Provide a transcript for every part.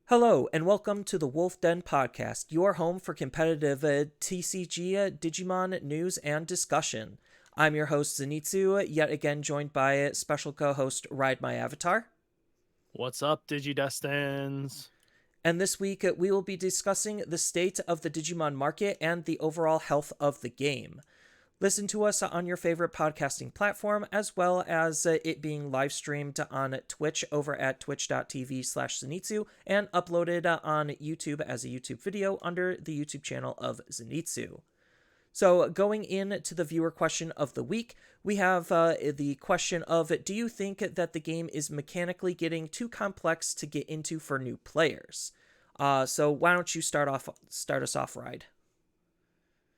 Hello, and welcome to the Wolf Den Podcast, your home for competitive TCG Digimon news and discussion. I'm your host, Zenitsu, yet again joined by special co host RideMyAvatar. What's up, Digidestins? And this week, we will be discussing the state of the Digimon market and the overall health of the game. Listen to us on your favorite podcasting platform, as well as it being live streamed on Twitch over at twitch.tv/Zenitsu and uploaded on YouTube as a YouTube video under the YouTube channel of Zenitsu. So, going into the viewer question of the week, we have the question of, do you think that the game is mechanically getting too complex to get into for new players? So why don't you start us off, Ride?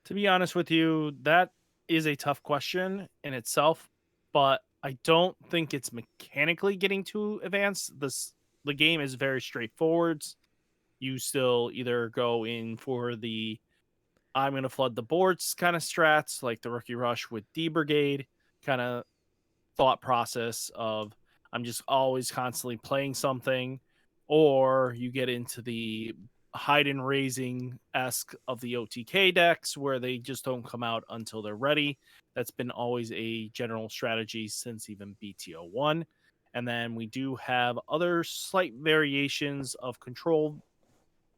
To be honest with you, that is a tough question in itself, but I don't think it's mechanically getting too advanced. The game is very straightforward. You still either go in for the I'm going to flood the boards kind of strats, like the Rookie Rush with D Brigade kind of thought process of I'm just always constantly playing something, or you get into the hide and raising esque of the OTK decks where they just don't come out until they're ready. That's been always a general strategy since even BTO1. And then we do have other slight variations of control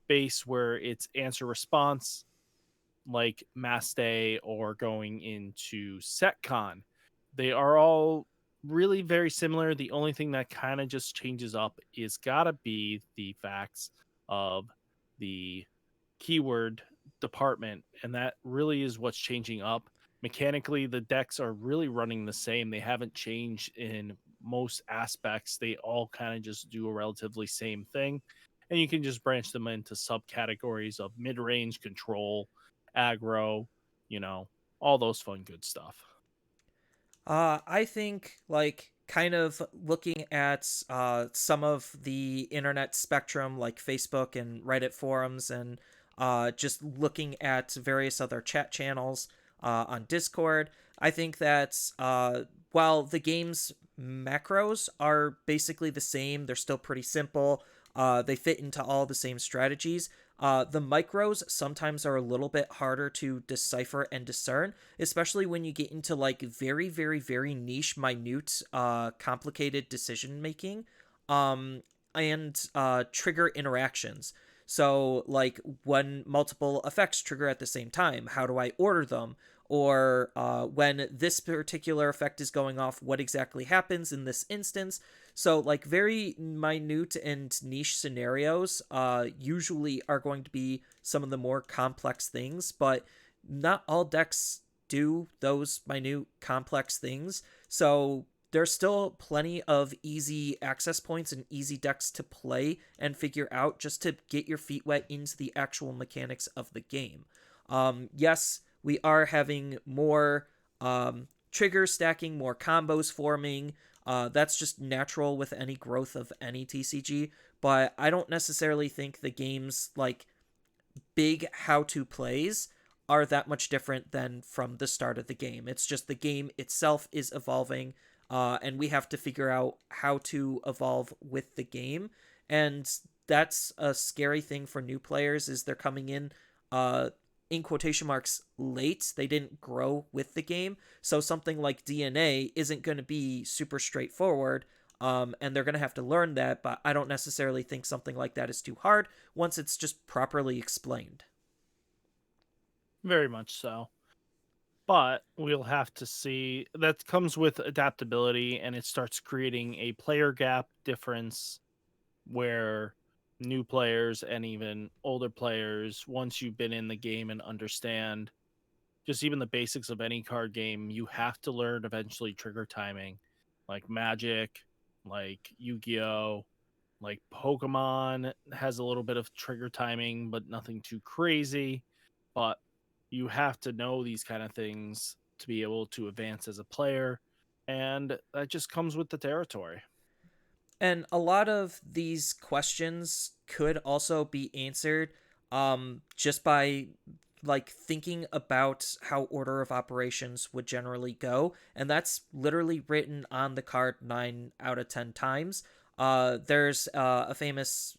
base where it's answer response, like Mass Day or going into SetCon. They are all really very similar. The only thing that kind of just changes up is gotta be the facts of the keyword department, and that really is what's changing up. Mechanically, the decks are really running the same. They haven't changed in most aspects. They all kind of just do a relatively same thing. And you can just branch them into subcategories of mid range control, aggro, you know, all those fun, good stuff. I think kind of looking at some of the internet spectrum, like Facebook and Reddit forums, and just looking at various other chat channels on Discord. I think that while the game's macros are basically the same, they're still pretty simple. They fit into all the same strategies. The micros sometimes are a little bit harder to decipher and discern, especially when you get into very, very, very niche, minute, complicated decision making, and trigger interactions. So, like when multiple effects trigger at the same time, how do I order them? Or when this particular effect is going off, what exactly happens in this instance? So, like, very minute and niche scenarios usually are going to be some of the more complex things, but not all decks do those minute, complex things. So, there's still plenty of easy access points and easy decks to play and figure out just to get your feet wet into the actual mechanics of the game. Yes, we are having more trigger stacking, more combos forming. That's just natural with any growth of any TCG, but I don't necessarily think the game's big how to plays are that much different than from the start of the game. It's just the game itself is evolving, and we have to figure out how to evolve with the game. And that's a scary thing for new players is they're coming in quotation marks late. They didn't grow with the game. So something like DNA isn't going to be super straightforward. And they're going to have to learn that, but I don't necessarily think something like that is too hard once it's just properly explained. Very much so. But we'll have to see. That comes with adaptability, and it starts creating a player gap difference where new players and even older players, once you've been in the game and understand just even the basics of any card game, you have to learn eventually trigger timing, like Magic, like Yu-Gi-Oh, like Pokemon has a little bit of trigger timing, but nothing too crazy. But you have to know these kind of things to be able to advance as a player, and that just comes with the territory. And a lot of these questions could also be answered just by thinking about how order of operations would generally go, and that's literally written on the card 9 out of 10 times. There's a famous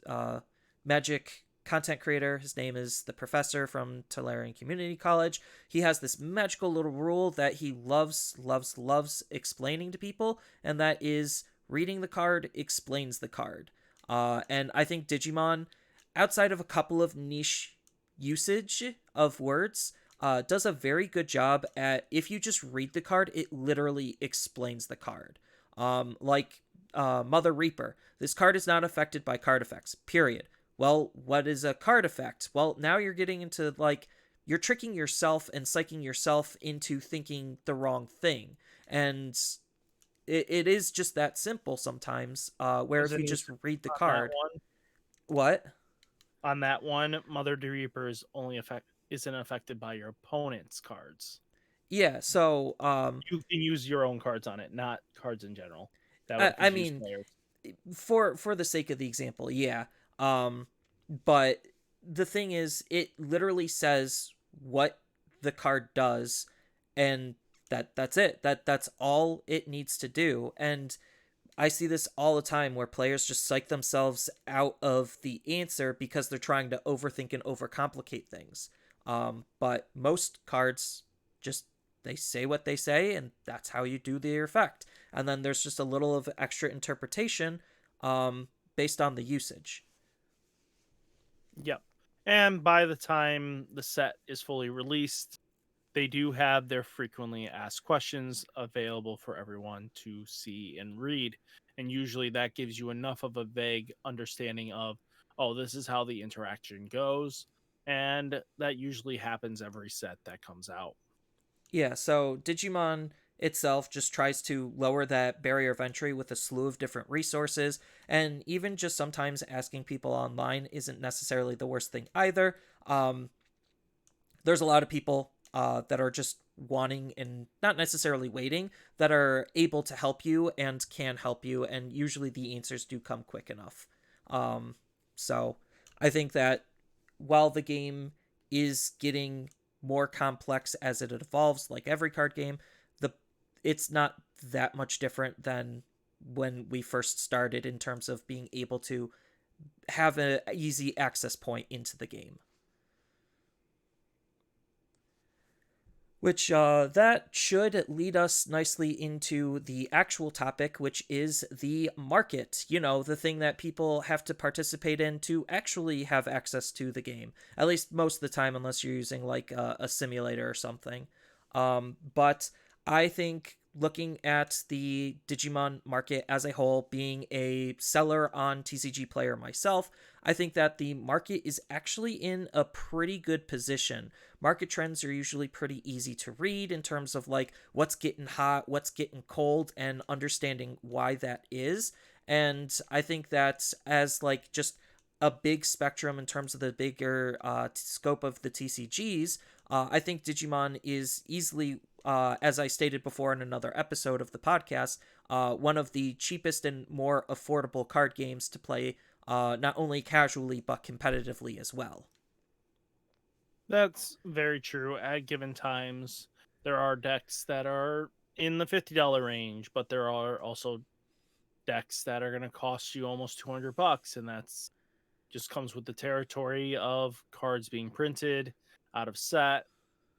Magic content creator. His name is the Professor from Tolarian Community College. He has this magical little rule that he loves, loves, loves explaining to people, and that is reading the card explains the card. And I think Digimon, outside of a couple of niche usage of words, does a very good job at, if you just read the card, it literally explains the card. Mother Reaper. This card is not affected by card effects, period. Well, what is a card effect? Well, now you're getting into like, you're tricking yourself and psyching yourself into thinking the wrong thing. And it is just that simple sometimes, where As if an you just Easter read the on that card. one, What? Mother Reaper is only isn't affected by your opponent's cards. Yeah, so You can use your own cards on it, not cards in general. That I, would I confuse mean, players. for the sake of the example, yeah. Um, but the thing is, it literally says what the card does, and that's it. That's all it needs to do. And I see this all the time where players just psych themselves out of the answer because they're trying to overthink and overcomplicate things. But most cards just, they say what they say, and that's how you do the effect. And then there's just a little of extra interpretation, based on the usage. Yep. And by the time the set is fully released, they do have their frequently asked questions available for everyone to see and read. And usually that gives you enough of a vague understanding of, oh, this is how the interaction goes. And that usually happens every set that comes out. Yeah, so Digimon itself just tries to lower that barrier of entry with a slew of different resources, and even just sometimes asking people online isn't necessarily the worst thing either. There's a lot of people that are just wanting and not necessarily waiting, that are able to help you and can help you, and usually the answers do come quick enough. So I think that while the game is getting more complex as it evolves, like every card game, the it's not that much different than when we first started in terms of being able to have an easy access point into the game. Which that should lead us nicely into the actual topic, which is the market. You know, the thing that people have to participate in to actually have access to the game. At least most of the time, unless you're using like a simulator or something. But I think looking at the Digimon market as a whole, being a seller on TCG Player myself, I think that the market is actually in a pretty good position. Market trends are usually pretty easy to read in terms of like what's getting hot, what's getting cold, and understanding why that is. And I think that as like just a big spectrum in terms of the bigger scope of the TCGs, I think Digimon is easily, as I stated before in another episode of the podcast, one of the cheapest and more affordable card games to play, not only casually but competitively as well. That's very true. At given times, there are decks that are in the $50 range, but there are also decks that are going to cost you almost $200, and that's just comes with the territory of cards being printed out of set,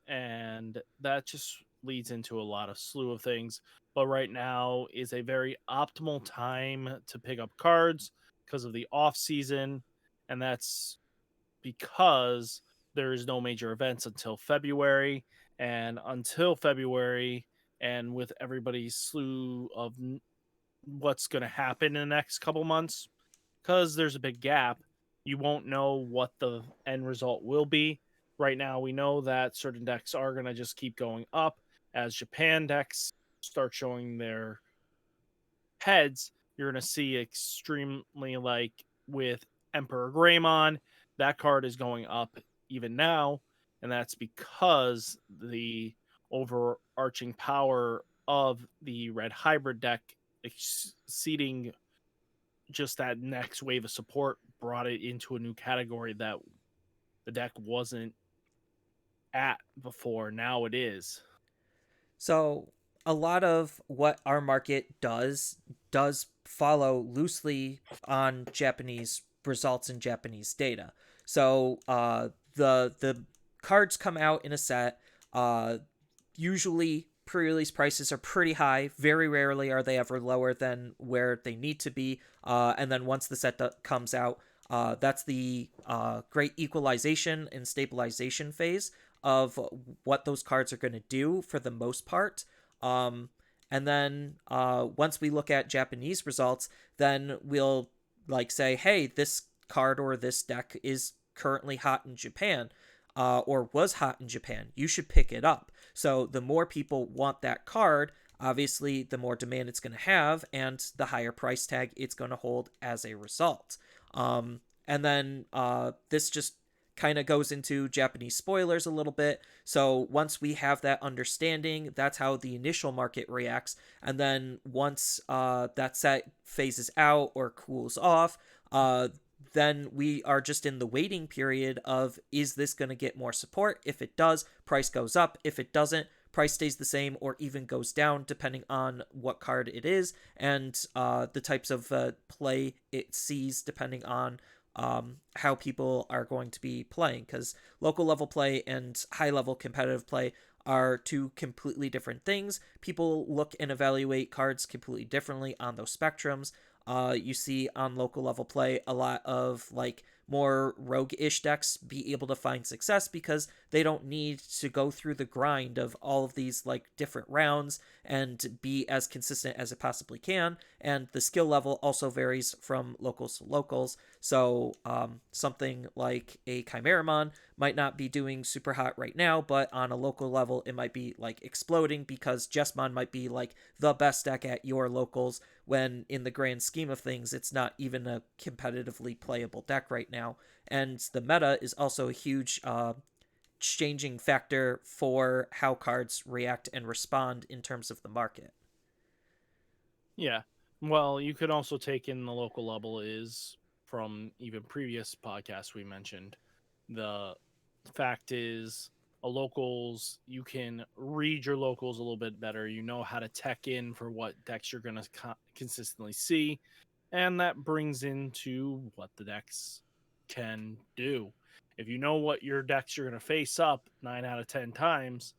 and that just leads into a lot of slew of things. But right now is a very optimal time to pick up cards because of the off season, and that's because there is no major events until February, and until February, and with everybody's slew of what's going to happen in the next couple months, because there's a big gap, you won't know what the end result will be. Right now, we know that certain decks are going to just keep going up as Japan decks start showing their heads. You're going to see extremely like with Emperor Greymon, that card is going up even now, and that's because the overarching power of the red hybrid deck exceeding just that next wave of support brought it into a new category that the deck wasn't at before. Now it is. So a lot of what our market does follow loosely on Japanese results in Japanese data. So the cards come out in a set. Usually pre-release prices are pretty high. Very rarely are they ever lower than where they need to be. And then once the set comes out, that's the great equalization and stabilization phase of what those cards are going to do for the most part. And then once we look at Japanese results, then we'll like say, hey, this card or this deck is currently hot in Japan, or was hot in Japan. You should pick it up. So the more people want that card, obviously the more demand it's going to have, and the higher price tag it's going to hold as a result. And then this just kind of goes into Japanese spoilers a little bit. So once we have that understanding, that's how the initial market reacts. And then once that set phases out or cools off, then we are just in the waiting period of, is this going to get more support? If it does, price goes up. If it doesn't, price stays the same or even goes down depending on what card it is and the types of play it sees depending on how people are going to be playing, because local level play and high level competitive play are two completely different things. People look and evaluate cards completely differently on those spectrums. You see on local level play a lot of like more rogue-ish decks be able to find success because they don't need to go through the grind of all of these like different rounds and be as consistent as it possibly can. And the skill level also varies from locals to locals. So something like a Chimeramon might not be doing super hot right now, but on a local level it might be like exploding because Jesmon might be like the best deck at your locals, when in the grand scheme of things it's not even a competitively playable deck right now. And the meta is also a huge changing factor for how cards react and respond in terms of the market. Yeah. Well, you could also take in the local level is from even previous podcasts we mentioned. The fact is, a locals, you can read your locals a little bit better. You know how to tech in for what decks you're going to consistently see. And that brings into what the decks can do. If you know what your decks you're going to face up 9 out of 10 times,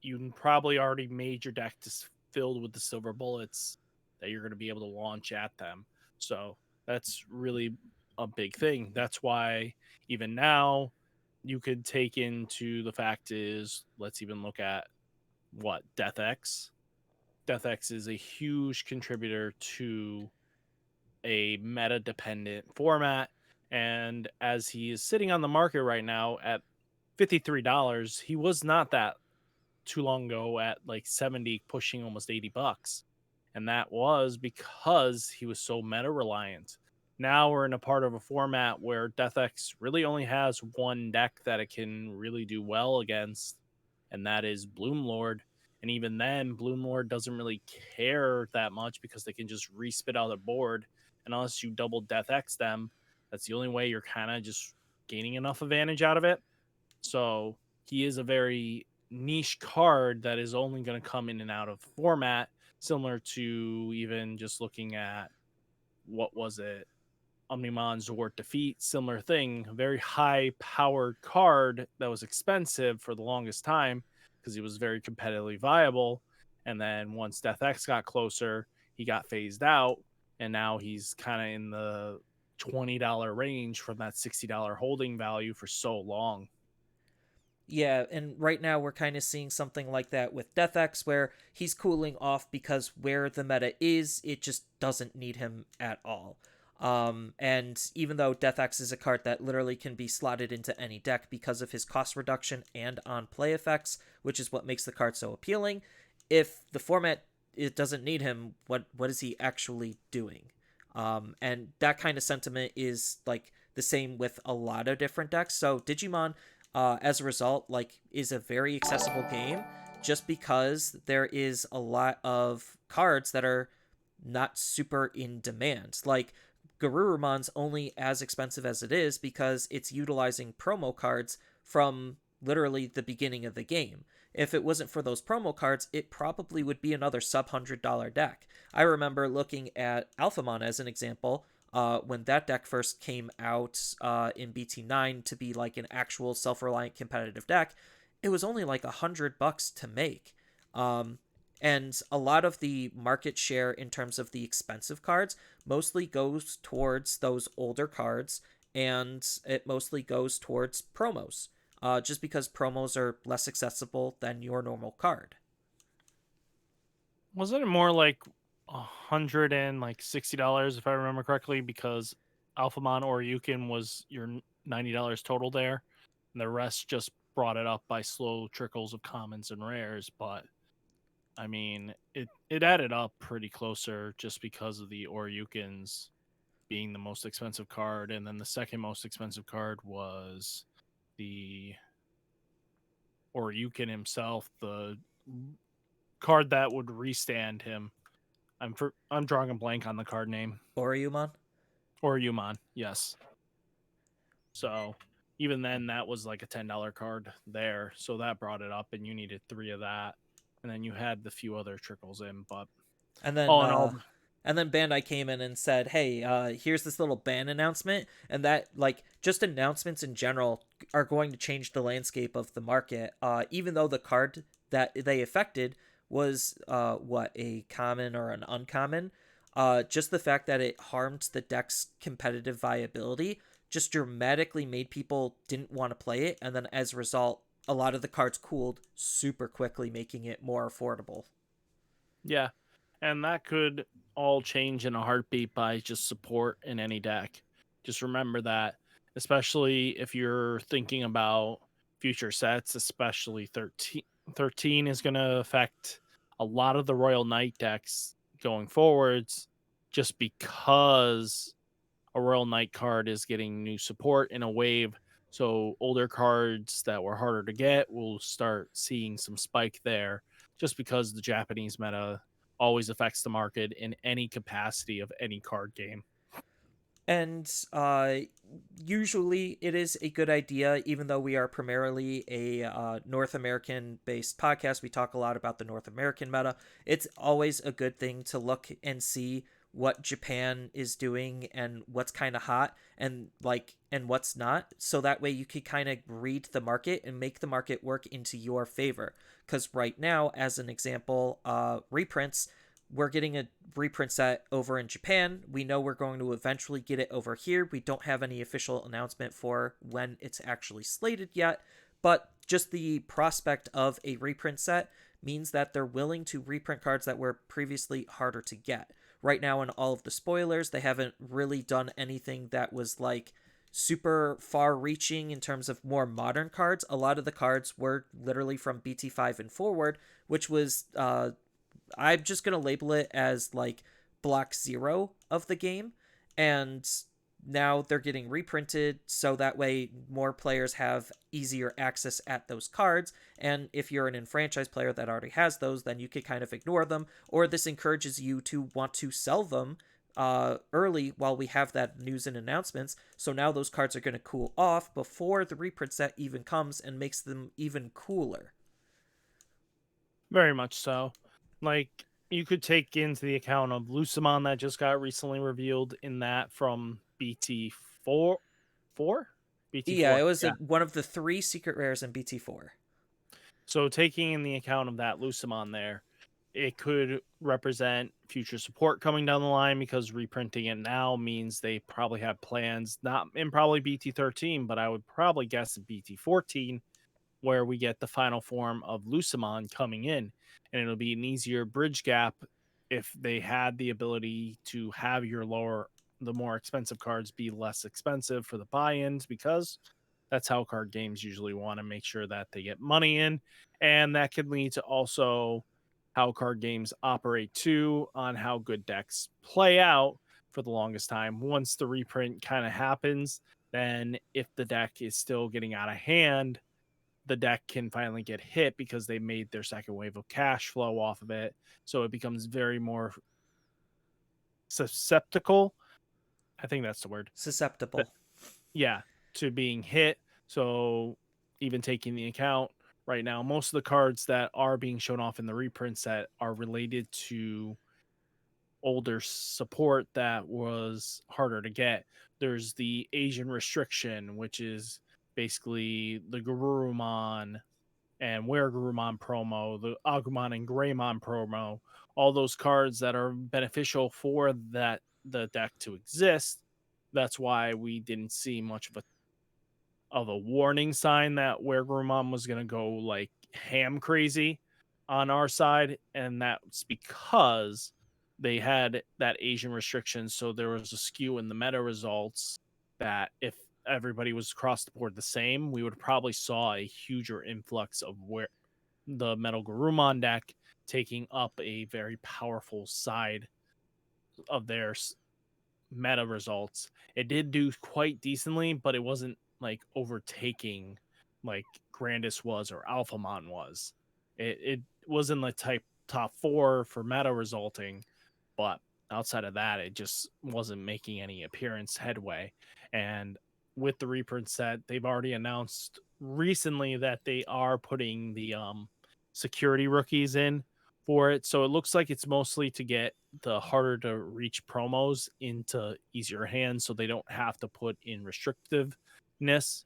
you probably already made your deck filled with the silver bullets that you're going to be able to launch at them. So that's really a big thing. That's why even now you could take into the fact is, let's even look at what Death X. Death X is a huge contributor to a meta dependent format. And as he is sitting on the market right now at $53, he was not that too long ago at like 70, pushing almost $80. And that was because he was so meta reliant. Now we're in a part of a format where DeathX really only has one deck that it can really do well against, and that is Bloomlord. And even then, Bloomlord doesn't really care that much because they can just respit out the board. And unless you double DeathX them, that's the only way you're kind of just gaining enough advantage out of it. So he is a very niche card that is only going to come in and out of format, similar to even just looking at what was it, Omnimon Zort Defeat, similar thing, very high powered card that was expensive for the longest time because he was very competitively viable. And then once Death X got closer, he got phased out, and now he's kind of in the $20 range from that $60 holding value for so long. Yeah, and right now we're kind of seeing something like that with DeathX, where he's cooling off because where the meta is, it just doesn't need him at all. And even though DeathX is a card that literally can be slotted into any deck because of his cost reduction and on play effects, which is what makes the card so appealing, if the format it doesn't need him, what is he actually doing? And that kind of sentiment is like the same with a lot of different decks. So Digimon as a result, like, is a very accessible game just because there is a lot of cards that are not super in demand. Like, Garurumon's only as expensive as it is because it's utilizing promo cards from literally the beginning of the game. If it wasn't for those promo cards, it probably would be another sub $100 deck. I remember looking at Alphamon as an example. when that deck first came out in BT9 to be like an actual self-reliant competitive deck, it was only like $100 to make. Um, and a lot of the market share in terms of the expensive cards mostly goes towards those older cards, and it mostly goes towards promos, just because promos are less accessible than your normal card. Wasn't it more like $160 if I remember correctly? Because Alphamon or Yukon was your $90 total there, and the rest just brought it up by slow trickles of commons and rares. But I mean, it added up pretty closer just because of the Oryukins being the most expensive card, and then the second most expensive card was the Oryukin himself, the card that would restand him. I'm drawing a blank on the card name. Oriumon? Oryumon, yes. So even then, that was like a $10 card there. So that brought it up, and you needed three of that, and then you had the few other trickles in. But And then all in all, Bandai came in and said, "Hey, here's this little ban announcement," and that like just announcements in general are going to change the landscape of the market. Even though the card that they affected was what, a common or an uncommon, just the fact that it harmed the deck's competitive viability just dramatically made people didn't want to play it, and then as a result, a lot of the cards cooled super quickly, making it more affordable. yeah, and that could all change in a heartbeat by just support in any deck. Just remember that, especially if you're thinking about future sets, especially 13. 13 is going to affect a lot of the Royal Knight decks going forwards just because a Royal Knight card is getting new support in a wave. So older cards that were harder to get will start seeing some spike there just because the Japanese meta always affects the market in any capacity of any card game. And usually it is a good idea, even though we are primarily a North American based podcast. We talk a lot about the North American meta. It's always a good thing to look and see what Japan is doing and what's kind of hot and what's not, so that way you could kind of read the market and make the market work into your favor. Because right now, as an example, reprints, we're getting a reprint set over in Japan. We know we're going to eventually get it over here. We don't have any official announcement for when it's actually slated yet, but just the prospect of a reprint set means that they're willing to reprint cards that were previously harder to get. Right now, in all of the spoilers, they haven't really done anything that was like super far reaching in terms of more modern cards. A lot of the cards were literally from BT5 and forward, which was I'm just gonna label it as like block zero of the game, and now they're getting reprinted so that way more players have easier access at those cards. And if you're an enfranchised player that already has those, then you can kind of ignore them, or this encourages you to want to sell them early while we have that news and announcements. So now those cards are going to cool off before the reprint set even comes and makes them even cooler. Very much so. Like, you could take into the account of Lucimon that just got recently revealed in that from BT4. 4? Yeah, it BT4. was Yeah. one of the three secret rares in BT4. So taking in the account of that Lucimon there, it could represent future support coming down the line because reprinting it now means they probably have plans, not in probably BT13, but I would probably guess in BT14, where we get the final form of Lucimon coming in. And it'll be an easier bridge gap if they had the ability to have the more expensive cards be less expensive for the buy ins, because that's how card games usually want to make sure that they get money in. And that can lead to also how card games operate too, on how good decks play out for the longest time. Once the reprint kind of happens, then if the deck is still getting out of hand, the deck can finally get hit because they made their second wave of cash flow off of it. So it becomes very more susceptible. I think that's the word. Susceptible. Yeah, to being hit. So even taking the account right now, most of the cards that are being shown off in the reprint set are related to older support that was harder to get. There's the Asian restriction, which is basically the Garurumon and Weregurumon promo, the Agumon and Greymon promo, all those cards that are beneficial for the deck to exist. That's why we didn't see much of a warning sign that Weregurumon was going to go like ham crazy on our side, and that's because they had that Asian restriction, so there was a skew in the meta results that if everybody was across the board the same, we would probably saw a huger influx of where the Metal Garurumon deck taking up a very powerful side of their meta results. It did do quite decently, but it wasn't like overtaking like Grandis was or Alphamon was. It was in the top four for meta resulting, but outside of that, it just wasn't making any appearance headway. And with the reprint set, they've already announced recently that they are putting the security rookies in for it. So it looks like it's mostly to get the harder to reach promos into easier hands so they don't have to put in restrictiveness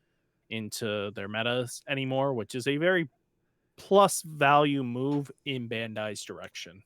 into their metas anymore, which is a very plus value move in Bandai's direction.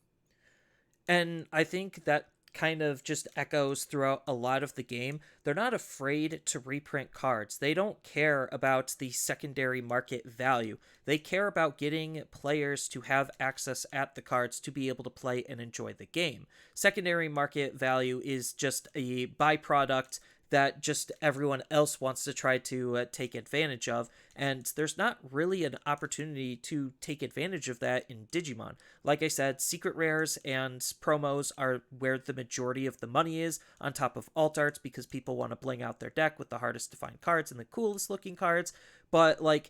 And I think that kind of just echoes throughout a lot of the game. They're not afraid to reprint cards. They don't care about the secondary market value. They care about getting players to have access at the cards to be able to play and enjoy the game. Secondary market value is just a byproduct that just everyone else wants to try to take advantage of. And there's not really an opportunity to take advantage of that in Digimon. Like I said, secret rares and promos are where the majority of the money is, on top of alt arts, because people want to bling out their deck with the hardest to find cards and the coolest looking cards. But, like,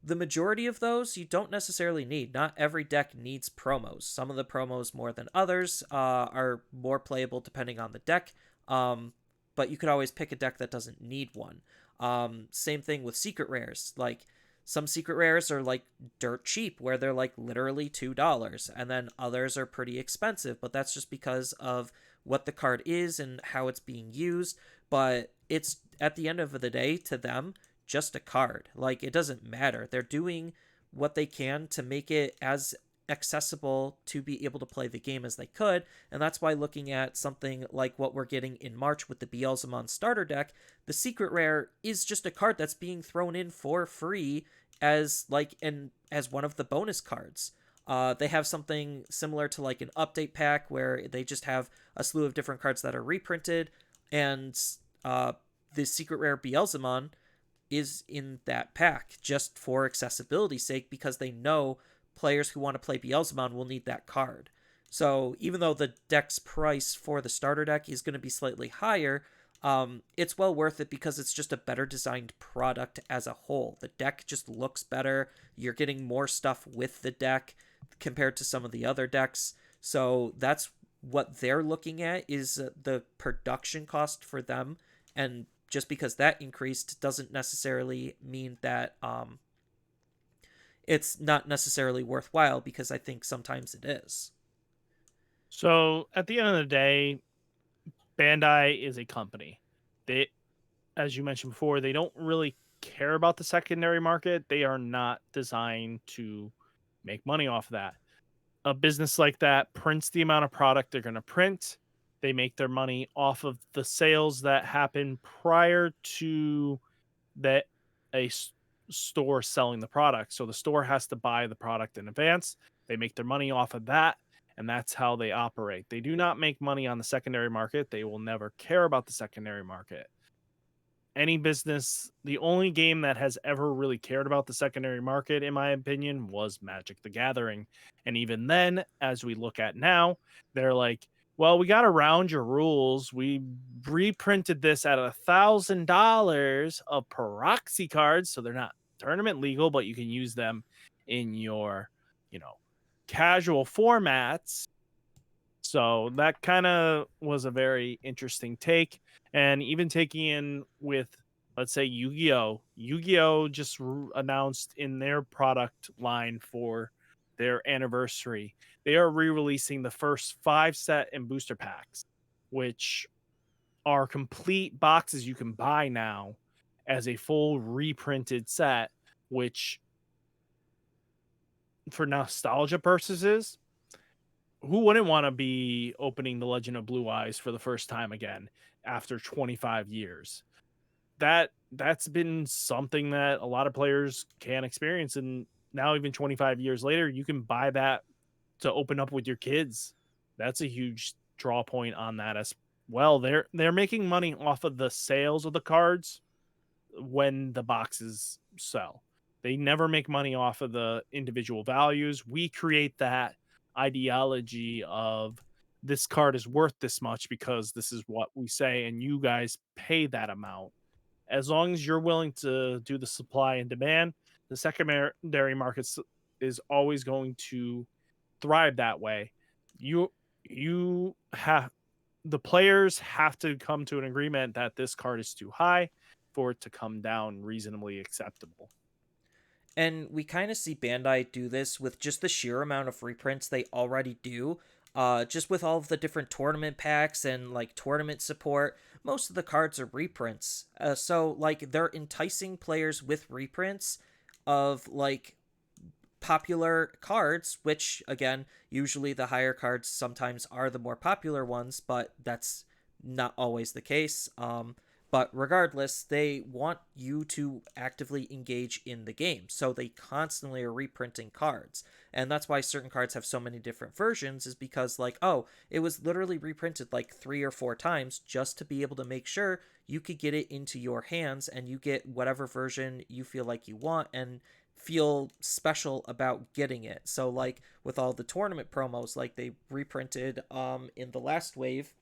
the majority of those you don't necessarily need. Not every deck needs promos. Some of the promos more than others are more playable depending on the deck. But you could always pick a deck that doesn't need one. Same thing with secret rares. Like, some secret rares are like dirt cheap, where they're like literally $2, and then others are pretty expensive, but that's just because of what the card is and how it's being used. But it's, at the end of the day, to them, just a card. Like, it doesn't matter. They're doing what they can to make it as accessible to be able to play the game as they could, and that's why looking at something like what we're getting in March with the Beelzemon starter deck, the secret rare is just a card that's being thrown in for free as as one of the bonus cards. They have something similar to like an update pack where they just have a slew of different cards that are reprinted, and the secret rare Beelzemon is in that pack just for accessibility's sake, because they know players who want to play Beelzemon will need that card. So even though the deck's price for the starter deck is going to be slightly higher, it's well worth it because it's just a better designed product as a whole. The deck just looks better. You're getting more stuff with the deck compared to some of the other decks. So that's what they're looking at, is the production cost for them. And just because that increased doesn't necessarily mean that it's not necessarily worthwhile, because I think sometimes it is. So at the end of the day, Bandai is a company. They, as you mentioned before, they don't really care about the secondary market. They are not designed to make money off of that. A business like that prints the amount of product they're going to print. They make their money off of the sales that happen prior to that store selling the product. So the store has to buy the product in advance. They make their money off of that, and that's how they operate. They do not make money on the secondary market. They will never care about the secondary market. Any business, the only game that has ever really cared about the secondary market, in my opinion, was Magic the Gathering. And even then, as we look at now, they're like, well, we got around your rules. We reprinted this at $1,000 of proxy cards. So they're not tournament legal, but you can use them in your, you know, casual formats. So that kind of was a very interesting take. And even taking in with, let's say, Yu-Gi-Oh! Yu-Gi-Oh! Just announced in their product line for their anniversary they are re-releasing the first 5 set and booster packs, which are complete boxes you can buy now as a full reprinted set, which for nostalgia purposes, who wouldn't want to be opening The Legend of Blue Eyes for the first time again after 25 years? That's been something that a lot of players can experience, and now even 25 years later, you can buy that to open up with your kids. That's a huge draw point on that as well. They're making money off of the sales of the cards when the boxes sell. They never make money off of the individual values. We create that ideology of this card is worth this much because this is what we say, and you guys pay that amount. As long as you're willing to do the supply and demand, the secondary markets is always going to thrive that way. You have the players have to come to an agreement that this card is too high for it to come down reasonably acceptable. And we kind of see Bandai do this with just the sheer amount of reprints they already do. Just with all of the different tournament packs and like tournament support, most of the cards are reprints. So like they're enticing players with reprints of like popular cards, which again, usually the higher cards sometimes are the more popular ones, but that's not always the case. But regardless, they want you to actively engage in the game. So they constantly are reprinting cards. And that's why certain cards have so many different versions, is because, like, oh, it was literally reprinted like 3 or 4 times just to be able to make sure you could get it into your hands and you get whatever version you feel like you want and feel special about getting it. So like with all the tournament promos, like they reprinted in the last wave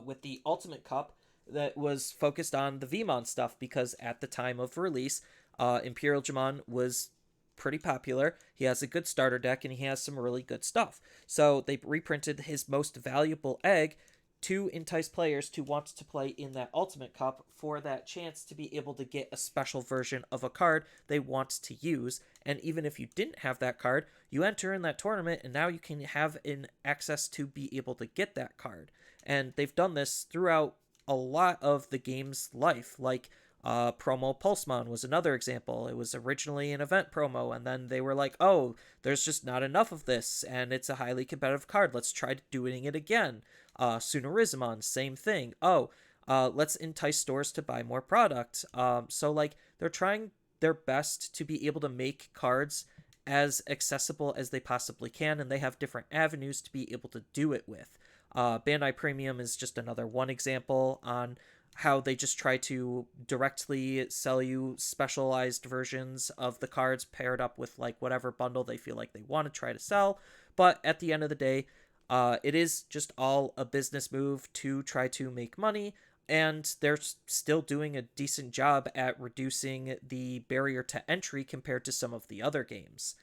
with the Ultimate Cup that was focused on the Vmon stuff because at the time of release, Imperial Jamon was pretty popular. He has a good starter deck and he has some really good stuff. So they reprinted his most valuable egg to entice players to want to play in that Ultimate Cup for that chance to be able to get a special version of a card they want to use. And even if you didn't have that card, you enter in that tournament and now you can have an access to be able to get that card. And they've done this throughout a lot of the game's life. Like promo Pulsemon was another example. It was originally an event promo, and then they were like, oh, there's just not enough of this, and it's a highly competitive card. Let's try doing it again. Sunarizumon, same thing. Oh, let's entice stores to buy more product. So, like, they're trying their best to be able to make cards as accessible as they possibly can, and they have different avenues to be able to do it with. Bandai Premium is just another one example on how they just try to directly sell you specialized versions of the cards paired up with like whatever bundle they feel like they want to try to sell. But at the end of the day, it is just all a business move to try to make money, and they're still doing a decent job at reducing the barrier to entry compared to some of the other games,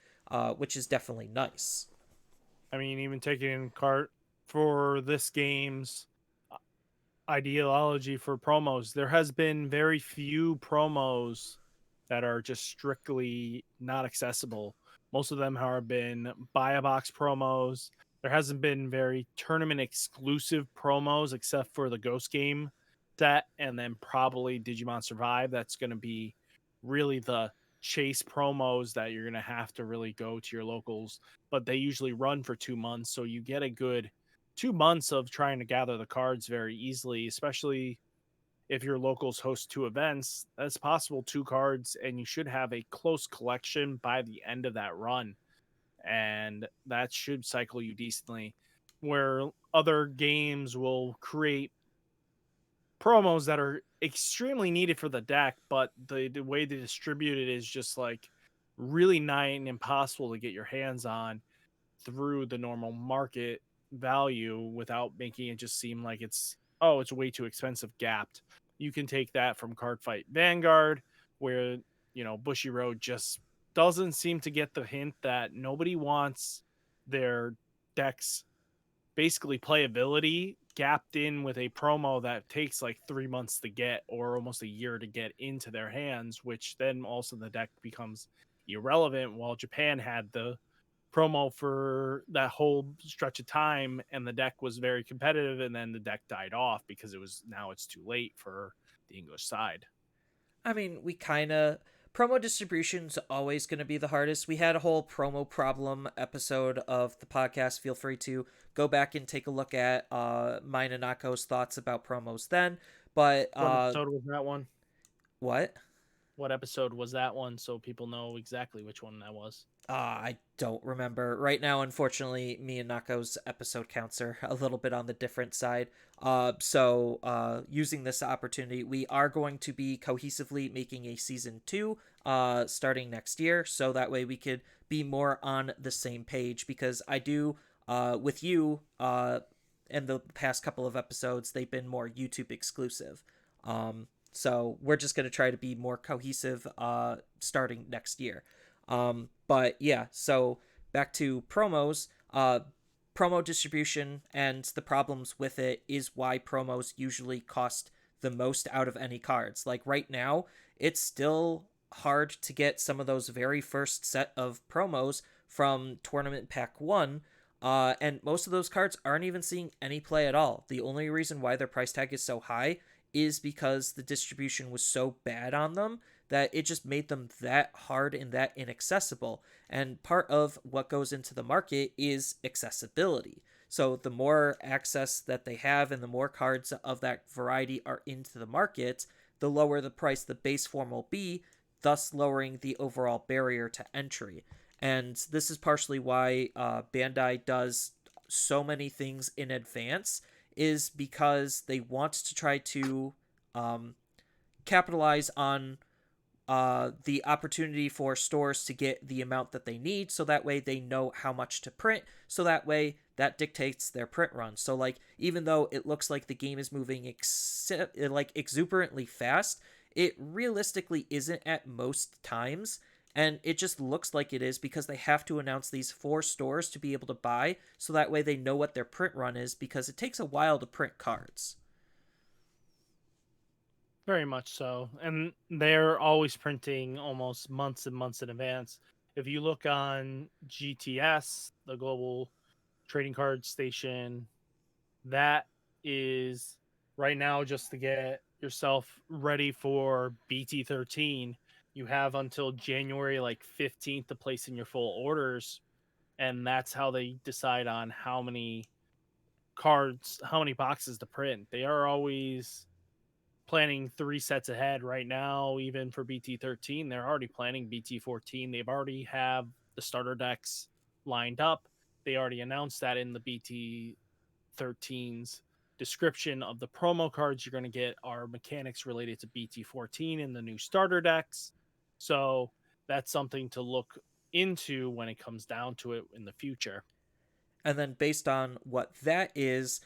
which is definitely nice. I mean, even taking in cart for this game's ideology for promos, there has been very few promos that are just strictly not accessible. Most of them have been buy a box promos. There hasn't been very tournament exclusive promos except for the Ghost Game set and then probably Digimon Survive. That's going to be really the chase promos that you're going to have to really go to your locals, but they usually run for 2 months. So you get a good 2 months of trying to gather the cards very easily, especially if your locals host 2 events. That's possible 2 cards, and you should have a close collection by the end of that run. And that should cycle you decently. Where other games will create promos that are extremely needed for the deck, but the way they distribute it is just like really nigh and impossible to get your hands on through the normal market value without making it just seem like it's way too expensive gapped. You can take that from Cardfight Vanguard, where Bushiroad just doesn't seem to get the hint that nobody wants their decks basically playability gapped in with a promo that takes like 3 months to get or almost a year to get into their hands, which then also the deck becomes irrelevant, while Japan had the promo for that whole stretch of time, and the deck was very competitive, and then the deck died off because it's too late for the English side. I mean, we kind of promo distribution's always going to be the hardest. We had a whole promo problem episode of the podcast. Feel free to go back and take a look at mine and Nako's thoughts about promos then. But What episode was that one? what? What episode was that one? So people know exactly which one that was. I don't remember right now. Unfortunately, me and Nako's episode counts are a little bit on the different side. Using this opportunity, we are going to be cohesively making a season 2, starting next year, so that way we could be more on the same page. Because I do, with you, in the past couple of episodes, they've been more YouTube exclusive. So we're just going to try to be more cohesive, starting next year. But yeah, so back to promos. Promo distribution and the problems with it is why promos usually cost the most out of any cards. Like right now, it's still hard to get some of those very first set of promos from Tournament Pack 1. And most of those cards aren't even seeing any play at all. The only reason why their price tag is so high is because the distribution was so bad on them that it just made them that hard and that inaccessible. And part of what goes into the market is accessibility. So the more access that they have and the more cards of that variety are into the market, the lower the price the base form will be, thus lowering the overall barrier to entry. And this is partially why Bandai does so many things in advance, is because they want to try to capitalize on the opportunity for stores to get the amount that they need, so that way they know how much to print, so that way that dictates their print run. So like, even though it looks like the game is moving exuberantly fast, it realistically isn't at most times, and it just looks like it is because they have to announce these 4 stores to be able to buy, so that way they know what their print run is, because it takes a while to print cards. Very much so. And they're always printing almost months and months in advance. If you look on GTS, the Global Trading Card Station, that is right now just to get yourself ready for BT13. You have until January like 15th to place in your full orders. And that's how they decide on how many cards, how many boxes to print. They are always planning 3 sets ahead right now. Even for BT13, they're already planning BT14. They've already have the starter decks lined up. They already announced that in the BT13's description of the promo cards you're going to get are mechanics related to BT14 and the new starter decks. So that's something to look into when it comes down to it in the future. And then based on what that is,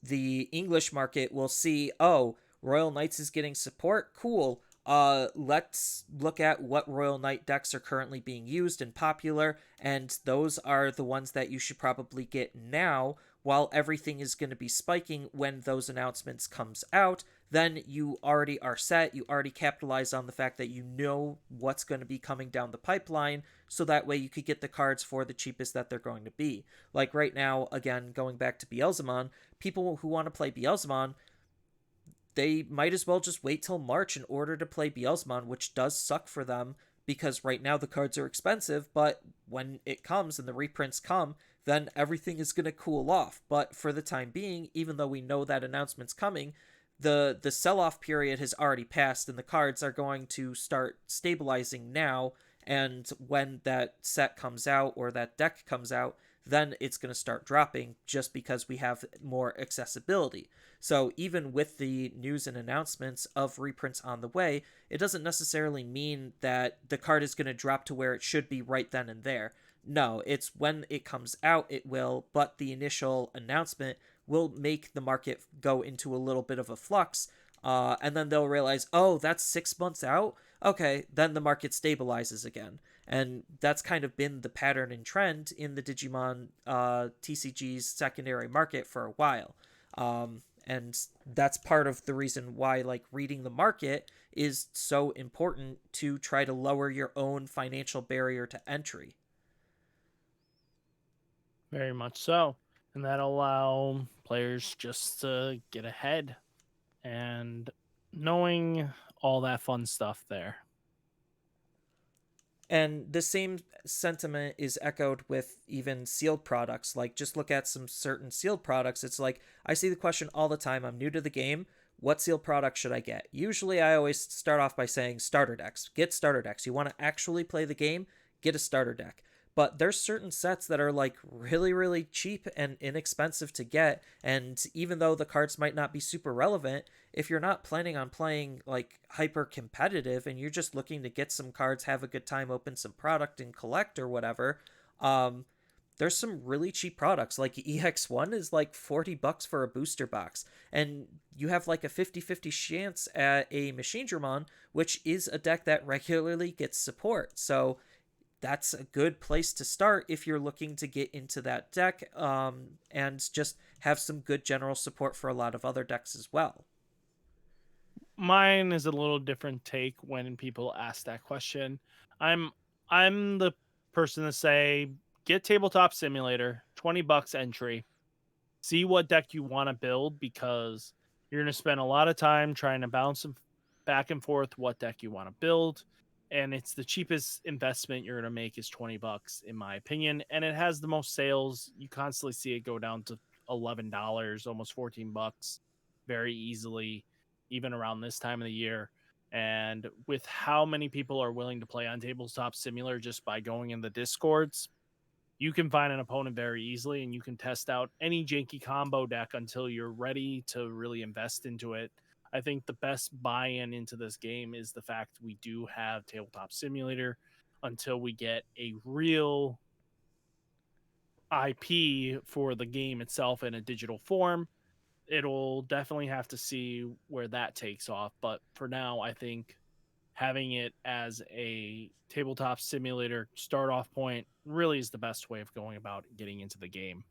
the English market will see, oh, Royal Knights is getting support. Cool. Let's look at what Royal Knight decks are currently being used and popular, and those are the ones that you should probably get now, while everything is going to be spiking when those announcements comes out. Then you already are set. You already capitalize on the fact that you know what's going to be coming down the pipeline, so that way you could get the cards for the cheapest that they're going to be. Like right now, again, going back to Beelzemon, people who want to play Beelzemon, they might as well just wait till March in order to play Beelzemon, which does suck for them because right now the cards are expensive, but when it comes and the reprints come, then everything is going to cool off. But for the time being, even though we know that announcement's coming, the sell-off period has already passed and the cards are going to start stabilizing now, and when that set comes out or that deck comes out, then it's going to start dropping just because we have more accessibility. So even with the news and announcements of reprints on the way, it doesn't necessarily mean that the card is going to drop to where it should be right then and there. No, it's when it comes out, it will, but the initial announcement will make the market go into a little bit of a flux. And then they'll realize, oh, that's 6 months out? Okay, then the market stabilizes again. And that's kind of been the pattern and trend in the Digimon TCG's secondary market for a while. And that's part of the reason why, like, reading the market is so important to try to lower your own financial barrier to entry. Very much so. And that'll allow players just to get ahead and knowing all that fun stuff there. And the same sentiment is echoed with even sealed products. Like, just look at some certain sealed products. It's like, I see the question all the time. I'm new to the game. What sealed product should I get? Usually, I always start off by saying starter decks. Get starter decks. You want to actually play the game? Get a starter deck. But there's certain sets that are like really, really cheap and inexpensive to get. And even though the cards might not be super relevant, if you're not planning on playing like hyper competitive and you're just looking to get some cards, have a good time, open some product and collect or whatever, um, there's some really cheap products. Like EX1 is like $40 for a booster box. And you have like a 50-50 chance at a Machine Dramon, which is a deck that regularly gets support. So that's a good place to start if you're looking to get into that deck, and just have some good general support for a lot of other decks as well. Mine is a little different take when people ask that question. I'm I'm the person to say get tabletop simulator, $20 entry. See what deck you want to build because you're going to spend a lot of time trying to bounce back and forth what deck you want to build, and it's the cheapest investment you're going to make is $20 in my opinion, and it has the most sales. You constantly see it go down to $11, almost $14 very easily even around this time of the year. And with how many people are willing to play on tabletop simulator just by going in the discords, you can find an opponent very easily and you can test out any janky combo deck until you're ready to really invest into it. I think the best buy-in into this game is the fact we do have tabletop simulator until we get a real IP for the game itself in a digital form. It'll definitely have to see where that takes off, but for now I think having it as a tabletop simulator start off point really is the best way of going about getting into the game.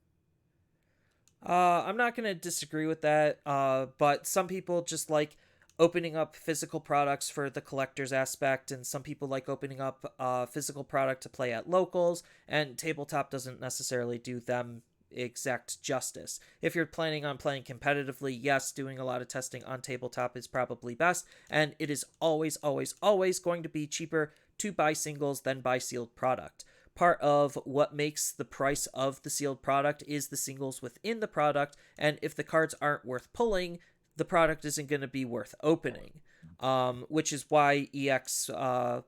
I'm not going to disagree with that, but some people just like opening up physical products for the collector's aspect, and some people like opening up physical product to play at locals, and tabletop doesn't necessarily do them exact justice. If you're planning on playing competitively, yes, doing a lot of testing on tabletop is probably best, and it is always, always, always going to be cheaper to buy singles than buy sealed product. Part of what makes the price of the sealed product is the singles within the product, and if the cards aren't worth pulling, the product isn't going to be worth opening. Which is why EX1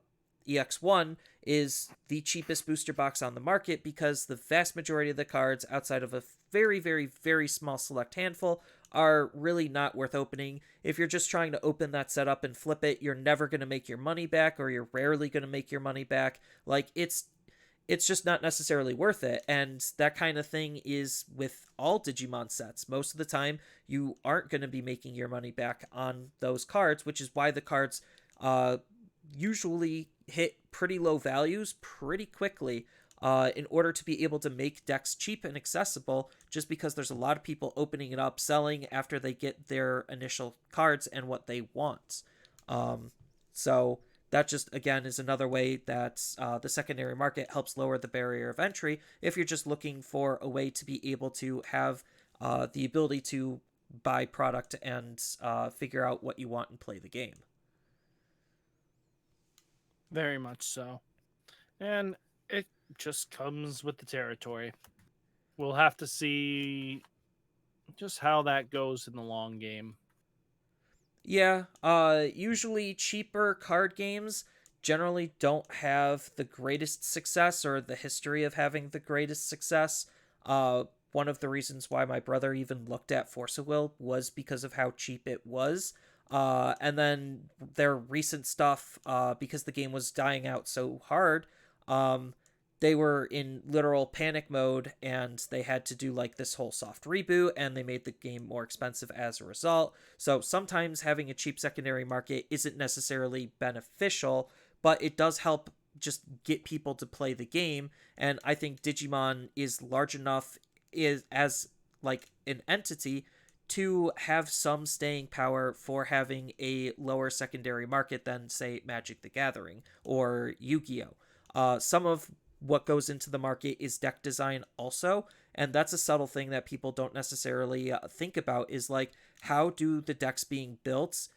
is the cheapest booster box on the market, because the vast majority of the cards, outside of a very, very, very small select handful, are really not worth opening. If you're just trying to open that set up and flip it, you're never going to make your money back, or you're rarely going to make your money back. Like, it's just not necessarily worth it. And that kind of thing is with all Digimon sets. Most of the time, you aren't going to be making your money back on those cards, which is why the cards usually hit pretty low values pretty quickly, in order to be able to make decks cheap and accessible, just because there's a lot of people opening it up, selling after they get their initial cards and what they want. So that just, again, is another way that the secondary market helps lower the barrier of entry if you're just looking for a way to be able to have the ability to buy product and figure out what you want and play the game. Very much so. And it just comes with the territory. We'll have to see just how that goes in the long game. Yeah, usually cheaper card games generally don't have the greatest success or the history of having the greatest success. One of the reasons why my brother even looked at Force of Will was because of how cheap it was. And then their recent stuff, because the game was dying out so hard, um, they were in literal panic mode, and they had to do like this whole soft reboot, and they made the game more expensive as a result. So sometimes having a cheap secondary market isn't necessarily beneficial, but it does help just get people to play the game. And I think Digimon is large enough, is as like an entity, to have some staying power for having a lower secondary market than, say, Magic the Gathering or Yu-Gi-Oh. Some of what goes into the market is deck design also, And that's a subtle thing that people don't necessarily think about, is like, how do the decks being built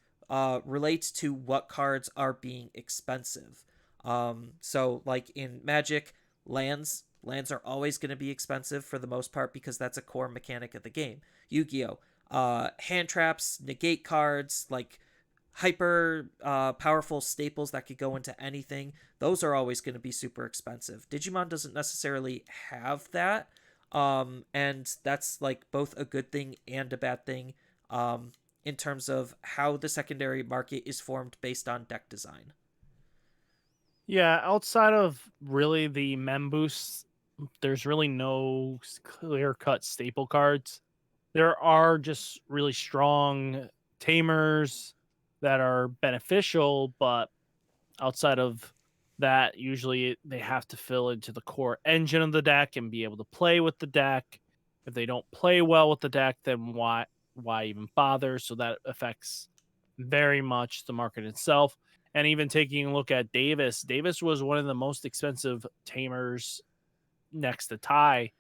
relates to what cards are being expensive. So like in Magic, lands are always going to be expensive for the most part because that's a core mechanic of the game. Yu-Gi-Oh, hand traps, negate cards, like hyper powerful staples that could go into anything, those are always going to be super expensive. Digimon doesn't necessarily have that, and that's like both a good thing and a bad thing, in terms of how the secondary market is formed based on deck design. Yeah, outside of really the mem boosts, there's really no clear cut staple cards. There are just really strong tamers that are beneficial, but outside of that, usually they have to fill into the core engine of the deck and be able to play with the deck. If they don't play well with the deck, then why even bother? So that affects very much the market itself. And even taking a look at Davis, Davis was one of the most expensive tamers next to Ty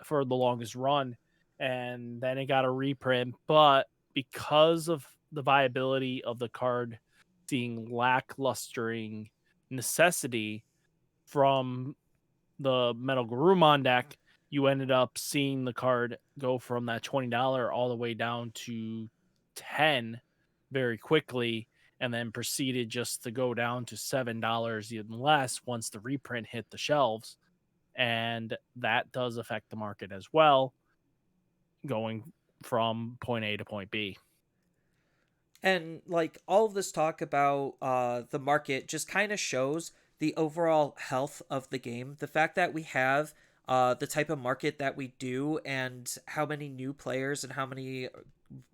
for the longest run. And then it got a reprint. But because of the viability of the card seeing lacklustering necessity from the Metal Garurumon deck, you ended up seeing the card go from that $20 all the way down to 10 very quickly, and then proceeded just to go down to $7 even less once the reprint hit the shelves. And that does affect the market as well, going from point A to point B. And like all of this talk about the market just kind of shows the overall health of the game. The fact that we have the type of market that we do, and how many new players and how many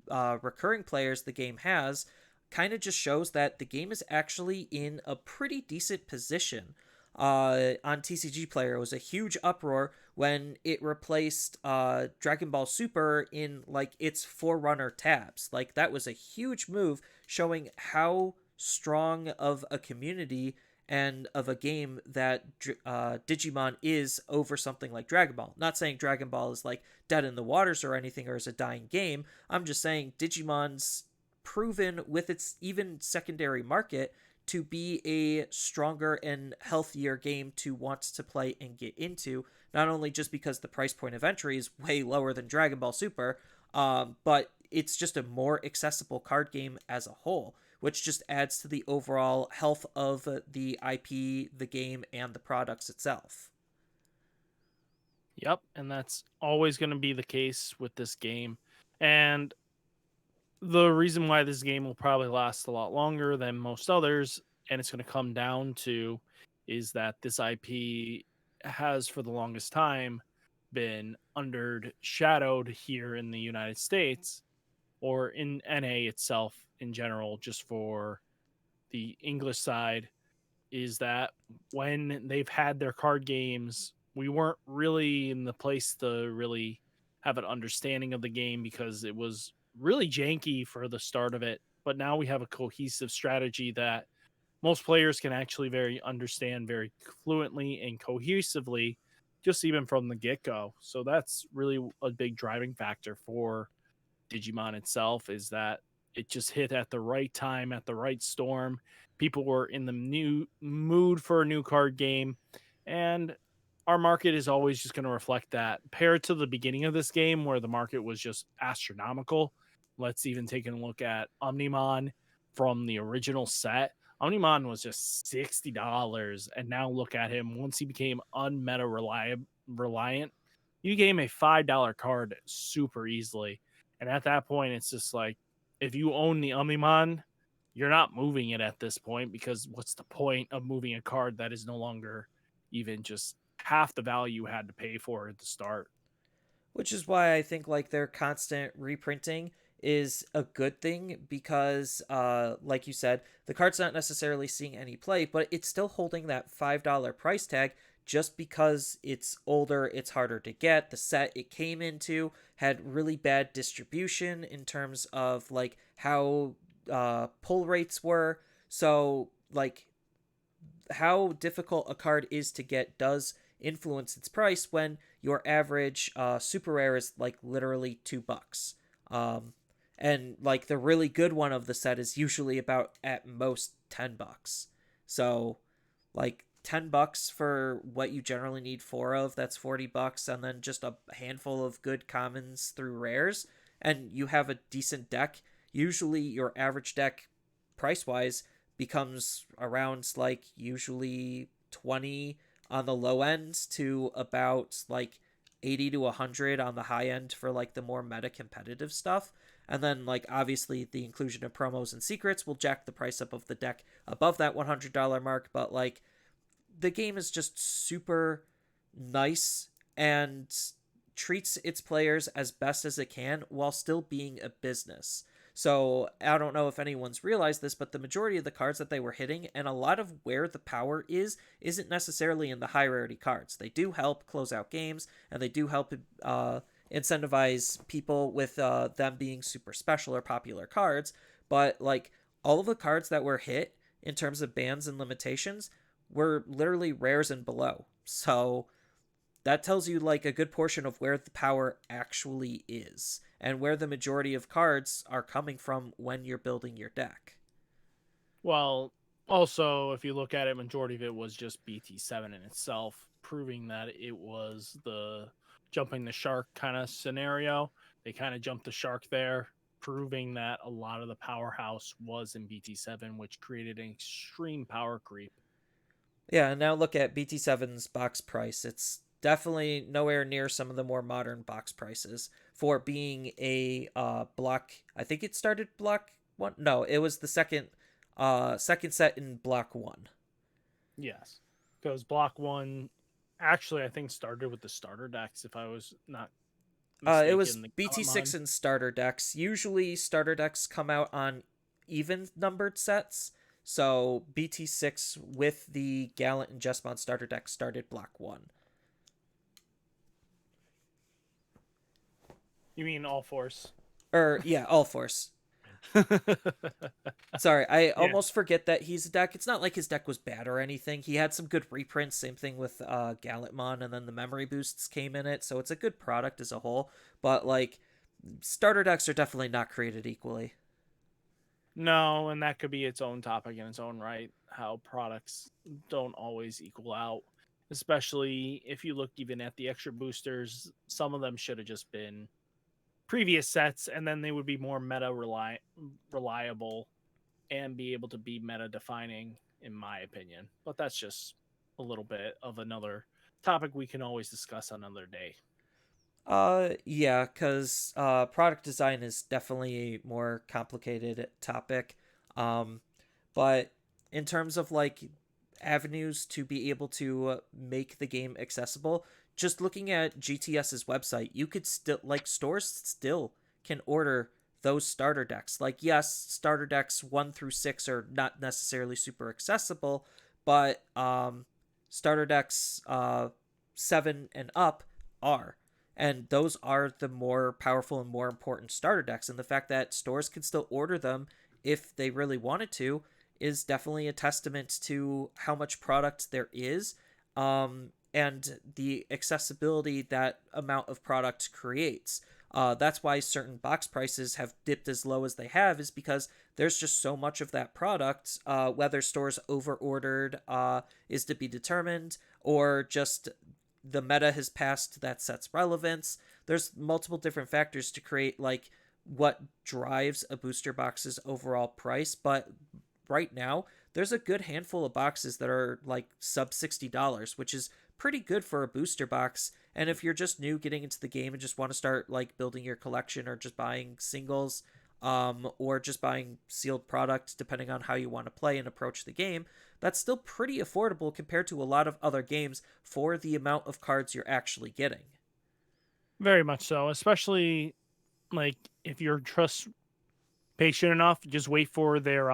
recurring players the game has, kind of just shows that the game is actually in a pretty decent position. On TCG Player, it was a huge uproar when it replaced Dragon Ball Super in like its forerunner tabs. Like that was a huge move, showing how strong of a community and of a game that Digimon is over something like Dragon Ball. Not saying Dragon Ball is like dead in the waters or anything, or is a dying game. I'm just saying Digimon's proven with its even secondary market to be a stronger and healthier game to want to play and get into, not only just because the price point of entry is way lower than Dragon Ball Super, but it's just a more accessible card game as a whole, which just adds to the overall health of the IP, the game, and the products itself. Yep, and that's always going to be the case with this game. And the reason why this game will probably last a lot longer than most others, and it's going to come down to, is that this IP has for the longest time been undershadowed here in the United States, or in NA itself in general, just for the English side, is that when they've had their card games, we weren't really in the place to really have an understanding of the game because it was really janky for the start of it. But now we have a cohesive strategy that most players can actually very understand very fluently and cohesively, just even from the get go. So that's really a big driving factor for Digimon itself, is that it just hit at the right time, at the right storm. People were in the new mood for a new card game, and our market is always just going to reflect that. Paired to the beginning of this game, where the market was just astronomical. Let's even take a look at Omnimon from the original set. Omnimon was just $60, and now look at him. Once he became unmeta reliant, you became a $5 card super easily. And at that point, it's just like, if you own the Omnimon, you're not moving it at this point, because what's the point of moving a card that is no longer even just half the value you had to pay for at the start? Which is why I think like their constant reprinting is a good thing, because like you said, the card's not necessarily seeing any play, but it's still holding that $5 price tag just because it's older, it's harder to get. The set it came into had really bad distribution in terms of like how pull rates were. So like how difficult a card is to get does influence its price when your average super rare is like literally $2. Um, and like the really good one of the set is usually about at most $10. So like $10 for what you generally need four of, that's $40, and then just a handful of good commons through rares, and you have a decent deck. Usually your average deck price wise becomes around like usually 20 on the low end to about like 80 to 100 on the high end for like the more meta competitive stuff. And then like obviously the inclusion of promos and secrets will jack the price up of the deck above that $100 mark, but like the game is just super nice and treats its players as best as it can while still being a business. So I don't know if anyone's realized this, but the majority of the cards that they were hitting and a lot of where the power isn't necessarily in the high rarity cards. They do help close out games and they do help incentivize people with them being super special or popular cards. But like all of the cards that were hit in terms of bans and limitations were literally rares and below. So that tells you like a good portion of where the power actually is and where the majority of cards are coming from when you're building your deck. Well, also, if you look at it, majority of it was just BT7 in itself, proving that it was the jumping the shark kind of scenario. They kind of jumped the shark there, proving that a lot of the powerhouse was in BT7, which created an extreme power creep. Yeah, and now look at BT7's box price. It's definitely nowhere near some of the more modern box prices for being a block. I think it started block 1. No, it was the second set in block 1. Yes, because Block 1 actually, I think, started with the starter decks, if I was not It was mistaken. The BT6 Galamon. and starter decks. Usually, starter decks come out on even numbered sets. So BT6 with the Gallant and Jesmond starter deck started block 1. You mean All Force? Or, yeah, All Force. Sorry, I Yeah. almost forget that he's a deck. It's not like his deck was bad or anything. He had some good reprints. Same thing with Gallantmon, and then the memory boosts came in it. So it's a good product as a whole. But, like, starter decks are definitely not created equally. No, and that could be its own topic in its own right, how products don't always equal out. Especially if you look even at the extra boosters, some of them should have just been previous sets, and then they would be more reliable and be able to be meta defining, in my opinion. But that's just a little bit of another topic we can always discuss another day. Yeah, because product design is definitely a more complicated topic. Um, but in terms of like avenues to be able to make the game accessible, just looking at GTS's website, you could still like stores still can order those starter decks. Like yes, starter decks 1 through 6 are not necessarily super accessible, but starter decks 7 and up are. And those are the more powerful and more important starter decks. And the fact that stores can still order them if they really wanted to is definitely a testament to how much product there is, and the accessibility that amount of product creates. That's why certain box prices have dipped as low as they have, is because there's just so much of that product. Whether stores over ordered is to be determined, or just the meta has passed that set's relevance. There's multiple different factors to create like what drives a booster box's overall price, but right now there's a good handful of boxes that are like sub $60, which is pretty good for a booster box. And if you're just new getting into the game and just want to start like building your collection or just buying singles, or just buying sealed product, depending on how you want to play and approach the game, that's still pretty affordable compared to a lot of other games for the amount of cards you're actually getting. Very much so, especially like if you're just patient enough, just wait for their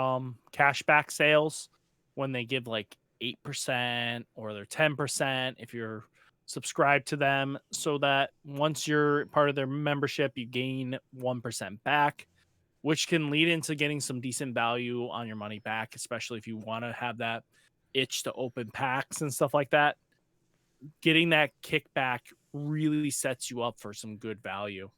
cashback sales when they give like 8% or their 10% if you're subscribed to them, so that once you're part of their membership you gain 1% back, which can lead into getting some decent value on your money back, especially if you want to have that itch to open packs and stuff like that. getting that kickback really sets you up for some good value.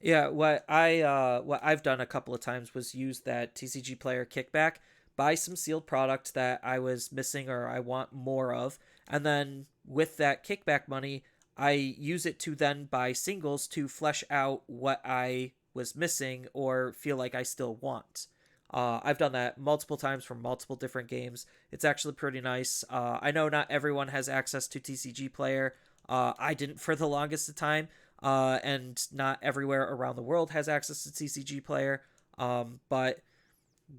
Yeah, what I've done a couple of times was use that TCG Player kickback, buy some sealed product that I was missing or I want more of, and then with that kickback money, I use it to then buy singles to flesh out what I was missing or feel like I still want. I've done that multiple times for multiple different games. It's actually pretty nice. I know not everyone has access to TCG Player. I didn't for the longest of time, and not everywhere around the world has access to TCG Player. But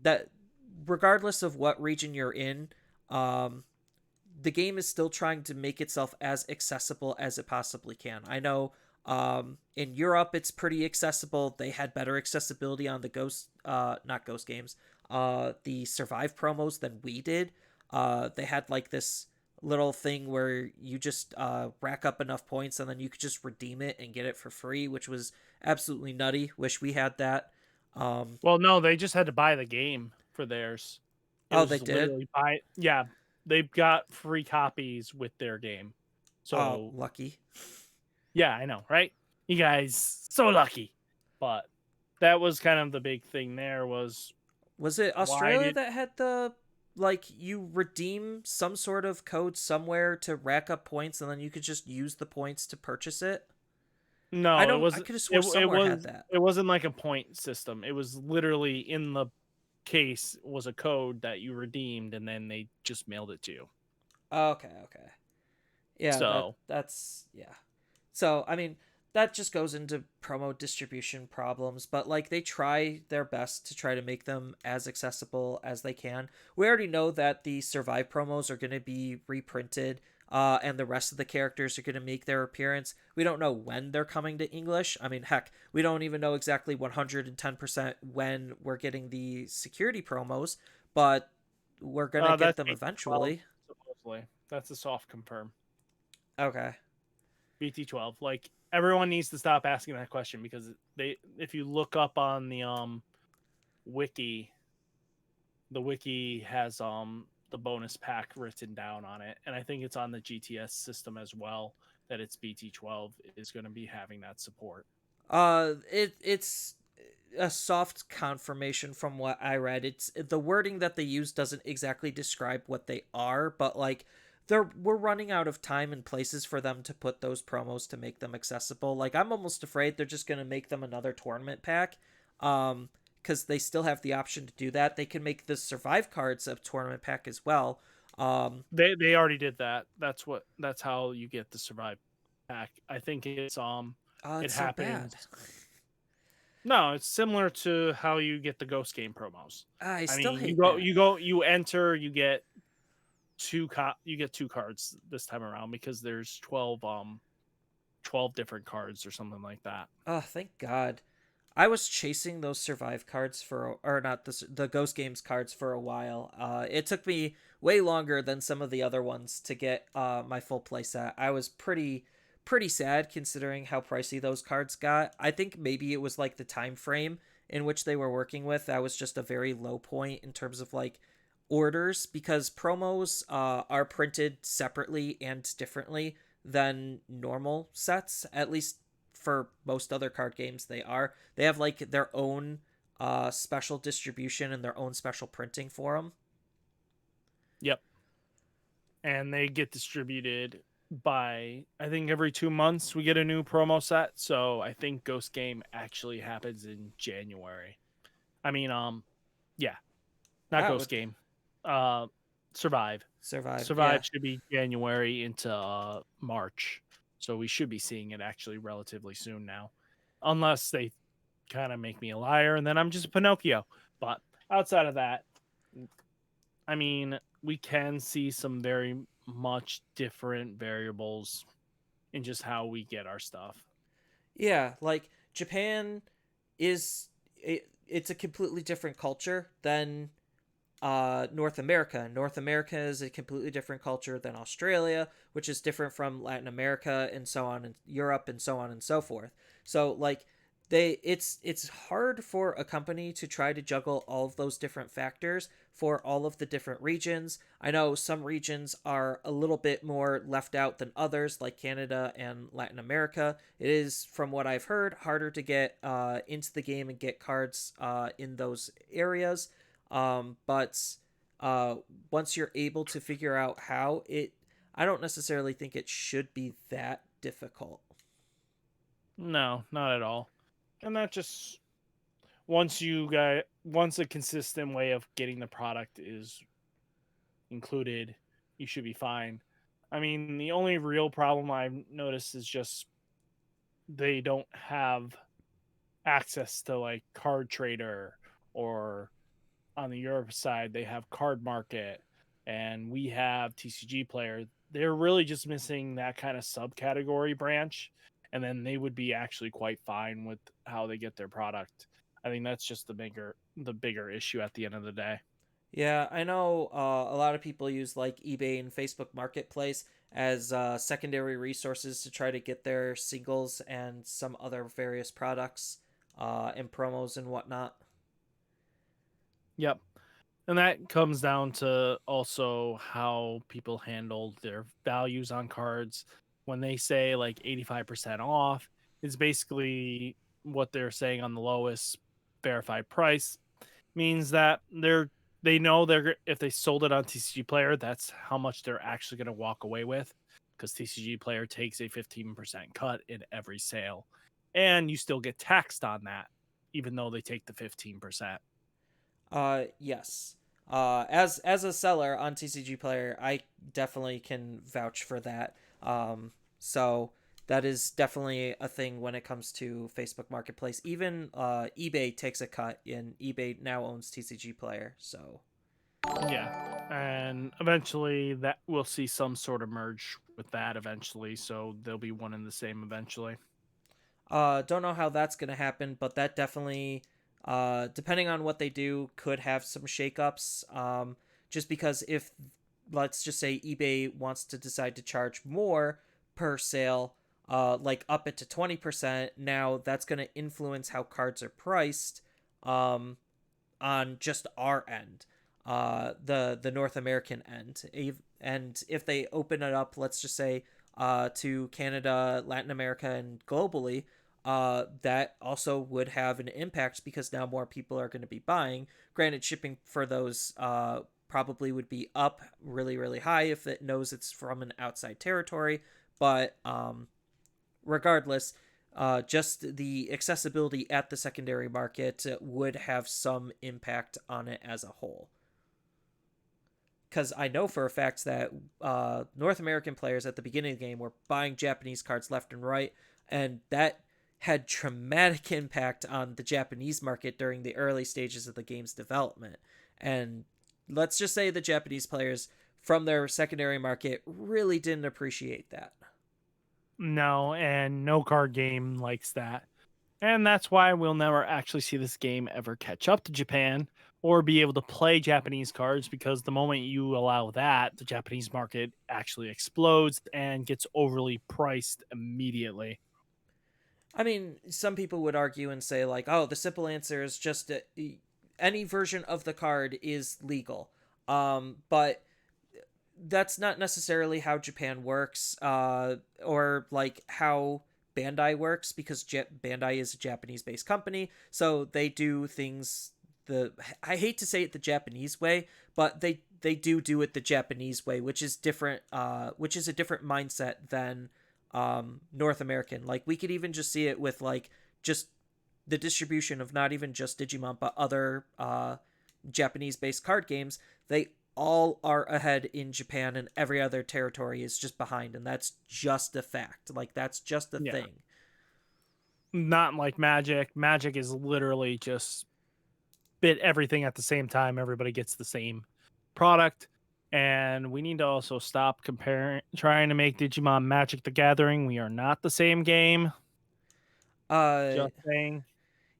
that, regardless of what region you're in, um, the game is still trying to make itself as accessible as it possibly can. I know in Europe it's pretty accessible. They had better accessibility on the not Ghost games, the Survive promos than we did. They had like this little thing where you just rack up enough points and then you could just redeem it and get it for free, which was absolutely nutty. Wish we had that. Well, no, they just had to buy the game for theirs. It Oh, they was did. literally buy yeah, they've got free copies with their game. Oh, So, lucky. yeah, I know, right? You guys so lucky. But that was kind of the big thing there was Was it why Australia did that had the, like, you redeem some sort of code somewhere to rack up points and then you could just use the points to purchase it? I no, it know I was could have swore it somewhere had was that. it wasn't like a point system. It was literally in the case was a code that you redeemed and then they just mailed it to you. Okay, okay. Yeah, So, that's yeah. So, I mean, that just goes into promo distribution problems, but like they try their best to try to make them as accessible as they can. We already know that the Survive promos are going to be reprinted, and the rest of the characters are going to make their appearance. We don't know when they're coming to English. I mean, heck, we don't even know exactly 110% when we're getting the security promos, but we're going to get that's them BT12 eventually. supposedly. That's a soft confirm. Okay. BT12. Like everyone needs to stop asking that question because they if you look up on the wiki, the wiki has the bonus pack written down on it and I think it's on the GTS system as well that it's BT12 is going to be having that support. It's a soft confirmation from what I read. It's the wording that they use doesn't exactly describe what they are, but like we're running out of time and places for them to put those promos to make them accessible. Like I'm almost afraid they're just gonna make them another tournament pack. Because they still have the option to do that. They can make the Survive cards a tournament pack as well. They already did that. That's how you get the survive pack. I think Oh, it it's so bad. happens. No, it's similar to how you get the Ghost Game promos. I I still mean, hate that. you enter, you get two cards this time around because there's 12 different cards or something like that. Oh, thank God. I was chasing those Survive cards or not the Ghost Games cards for a while. It took me way longer than some of the other ones to get my full playset. I was pretty sad considering how pricey those cards got. I think maybe it was like the time frame in which they were working with. That was just a very low point in terms of like orders because promos are printed separately and differently than normal sets, at least for most other card games. They have like their own special distribution and their own special printing for them. Yep. And they get distributed by I think every 2 months we get a new promo set. So I think Ghost Game actually happens in January. I mean, yeah, not That Ghost would Game. Uh, Survive. Survive. Survive Yeah. should be January into March. So we should be seeing it actually relatively soon now. Unless they kind of make me a liar and then I'm just a Pinocchio. But outside of that, I mean, we can see some very much different variables in just how we get our stuff. Yeah, like Japan it's a completely different culture than North America. North America is a completely different culture than Australia, which is different from Latin America and so on, and Europe and so on and so forth. So, like, it's hard for a company to try to juggle all of those different factors for all of the different regions. I know some regions are a little bit more left out than others, like Canada and Latin America. It is, from what I've heard, harder to get into the game and get cards in those areas. But once you're able to figure out how it, I don't necessarily think it should be that difficult. No, not at all. And that just once a consistent way of getting the product is included, you should be fine. I mean, the only real problem I've noticed is just they don't have access to like Card Trader, or on the Europe side they have Card Market, and we have TCG Player. They're really just missing that kind of subcategory branch, and then they would be actually quite fine with how they get their product. I think that's just the bigger issue at the end of the day. Yeah, I know a lot of people use like eBay and Facebook Marketplace as secondary resources to try to get their singles and some other various products and promos and whatnot. Yep. And that comes down to also how people handle their values on cards. When they say like 85% off, is basically what they're saying on the lowest verified price. Means that they know if they sold it on TCG Player, that's how much they're actually going to walk away with, because TCG Player takes a 15% cut in every sale. And you still get taxed on that, even though they take the 15%. Yes. As a seller on TCG Player, I definitely can vouch for that. So that is definitely a thing when it comes to Facebook Marketplace. Even eBay takes a cut, and eBay now owns TCG Player. So Yeah. And eventually that we'll see some sort of merge with that eventually. So they'll be one and the same eventually. don't know how that's gonna happen, but that definitely, depending on what they do, could have some shakeups. Just because if, let's just say, eBay wants to decide to charge more per sale, like up it to 20%, now that's gonna influence how cards are priced, um, on just our end, the North American end. And if they open it up, let's just say, to Canada, Latin America, and globally, that also would have an impact because now more people are going to be buying. Granted, shipping for those probably would be up really, really high if it knows it's from an outside territory. But regardless, just the accessibility at the secondary market would have some impact on it as a whole. Because I know for a fact that North American players at the beginning of the game were buying Japanese cards left and right, and that had dramatic impact on the Japanese market during the early stages of the game's development. And let's just say the Japanese players from their secondary market really didn't appreciate that. No, and no card game likes that. And that's why we'll never actually see this game ever catch up to Japan or be able to play Japanese cards, because the moment you allow that, the Japanese market actually explodes and gets overly priced immediately. I mean, some people would argue and say, like, oh, the simple answer is just any version of the card is legal. But that's not necessarily how Japan works, or like how Bandai works, because Bandai is a Japanese based company. So they do things I hate to say it the Japanese way, but they do it the Japanese way, which is different, which is a different mindset than North American. Like we could even just see it with like just the distribution of not even just Digimon but other Japanese based card games. They all are ahead in Japan, and every other territory is just behind, and that's just a fact. Like that's just a Yeah. thing. Not like Magic. Magic is literally just bit everything at the same time. Everybody gets the same product. And we need to also stop trying to make Digimon Magic the Gathering. We are not the same game. Uh Just saying.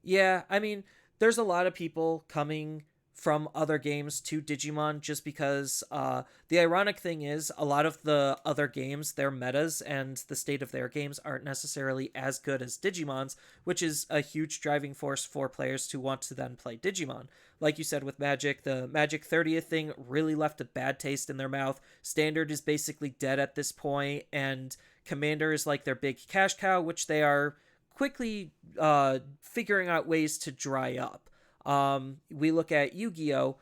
yeah, I mean, there's a lot of people coming from other games to Digimon, just because the ironic thing is a lot of the other games, their metas and the state of their games aren't necessarily as good as Digimon's, which is a huge driving force for players to want to then play Digimon. Like you said with Magic, the Magic 30th thing really left a bad taste in their mouth. Standard is basically dead at this point, and Commander is like their big cash cow, which they are quickly figuring out ways to dry up. We look at Yu-Gi-Oh!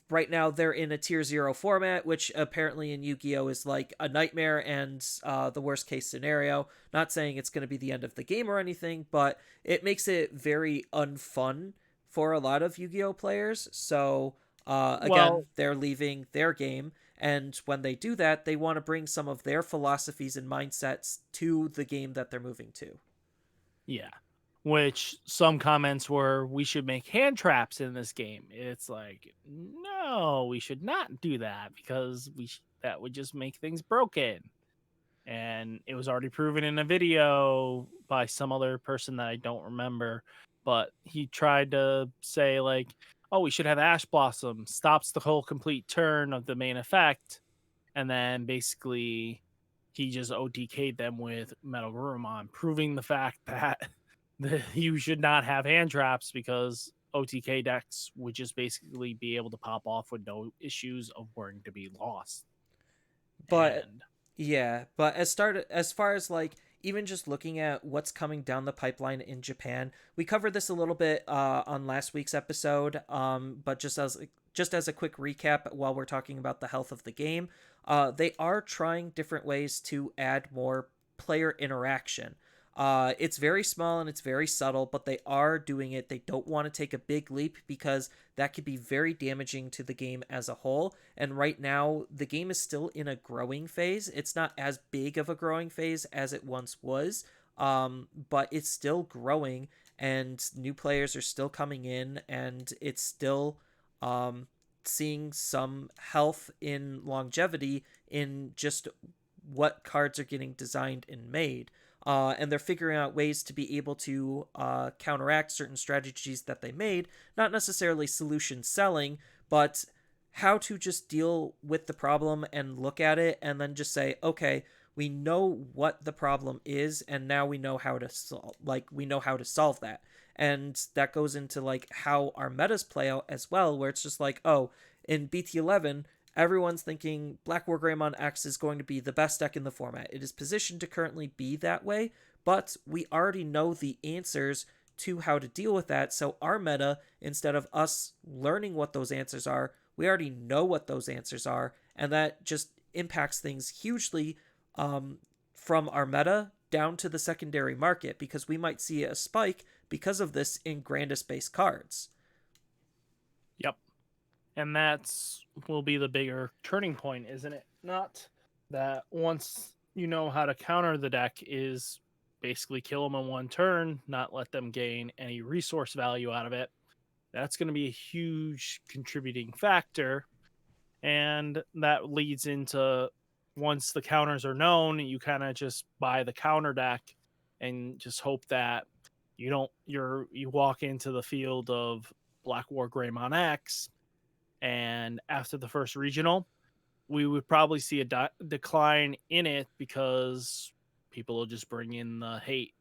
Right now they're in a tier 0 format, which apparently in Yu-Gi-Oh! Is like a nightmare and the worst case scenario. Not saying it's going to be the end of the game or anything, but it makes it very unfun for a lot of Yu-Gi-Oh! Players. So again, Well, they're leaving their game. And when they do that, they want to bring some of their philosophies and mindsets to the game that they're moving to. yeah. Which some comments were, we should make hand traps in this game. It's like, no, we should not do that because that would just make things broken. And it was already proven in a video by some other person that I don't remember, but he tried to say like, oh, we should have Ash Blossom, stops the whole complete turn of the main effect, and then basically he just OTK'd them with Metal Gurumon, proving the fact that you should not have hand traps because OTK decks would just basically be able to pop off with no issues of worrying to be lost. But And yeah, but as far as like even just looking at what's coming down the pipeline in Japan, we covered this a little bit on last week's episode. But just as a quick recap, while we're talking about the health of the game, they are trying different ways to add more player interaction. It's very small and it's very subtle, but they are doing it. They don't want to take a big leap because that could be very damaging to the game as a whole. And right now, the game is still in a growing phase. It's not as big of a growing phase as it once was, but it's still growing, and new players are still coming in, and it's still seeing some health in longevity in just what cards are getting designed and made. And they're figuring out ways to be able to counteract certain strategies that they made, not necessarily solution selling, but how to just deal with the problem and look at it and then just say, okay, we know what the problem is, and now we know how to solve that. And that goes into like how our metas play out as well, where it's just like, oh, in BT11, everyone's thinking Black War Greymon X is going to be the best deck in the format. It is positioned to currently be that way, but we already know the answers to how to deal with that. So our meta, instead of us learning what those answers are, we already know what those answers are, and that just impacts things hugely, from our meta down to the secondary market, because we might see a spike because of this in Grandis based cards. yep. And that's will be the bigger turning point, isn't it? Not that once you know how to counter the deck is basically kill them in one turn, not let them gain any resource value out of it. That's going to be a huge contributing factor. And that leads into once the counters are known, you kind of just buy the counter deck and just hope that you walk into the field of Black War Greymon X, and after the first regional, we would probably see a decline in it because people will just bring in the hate.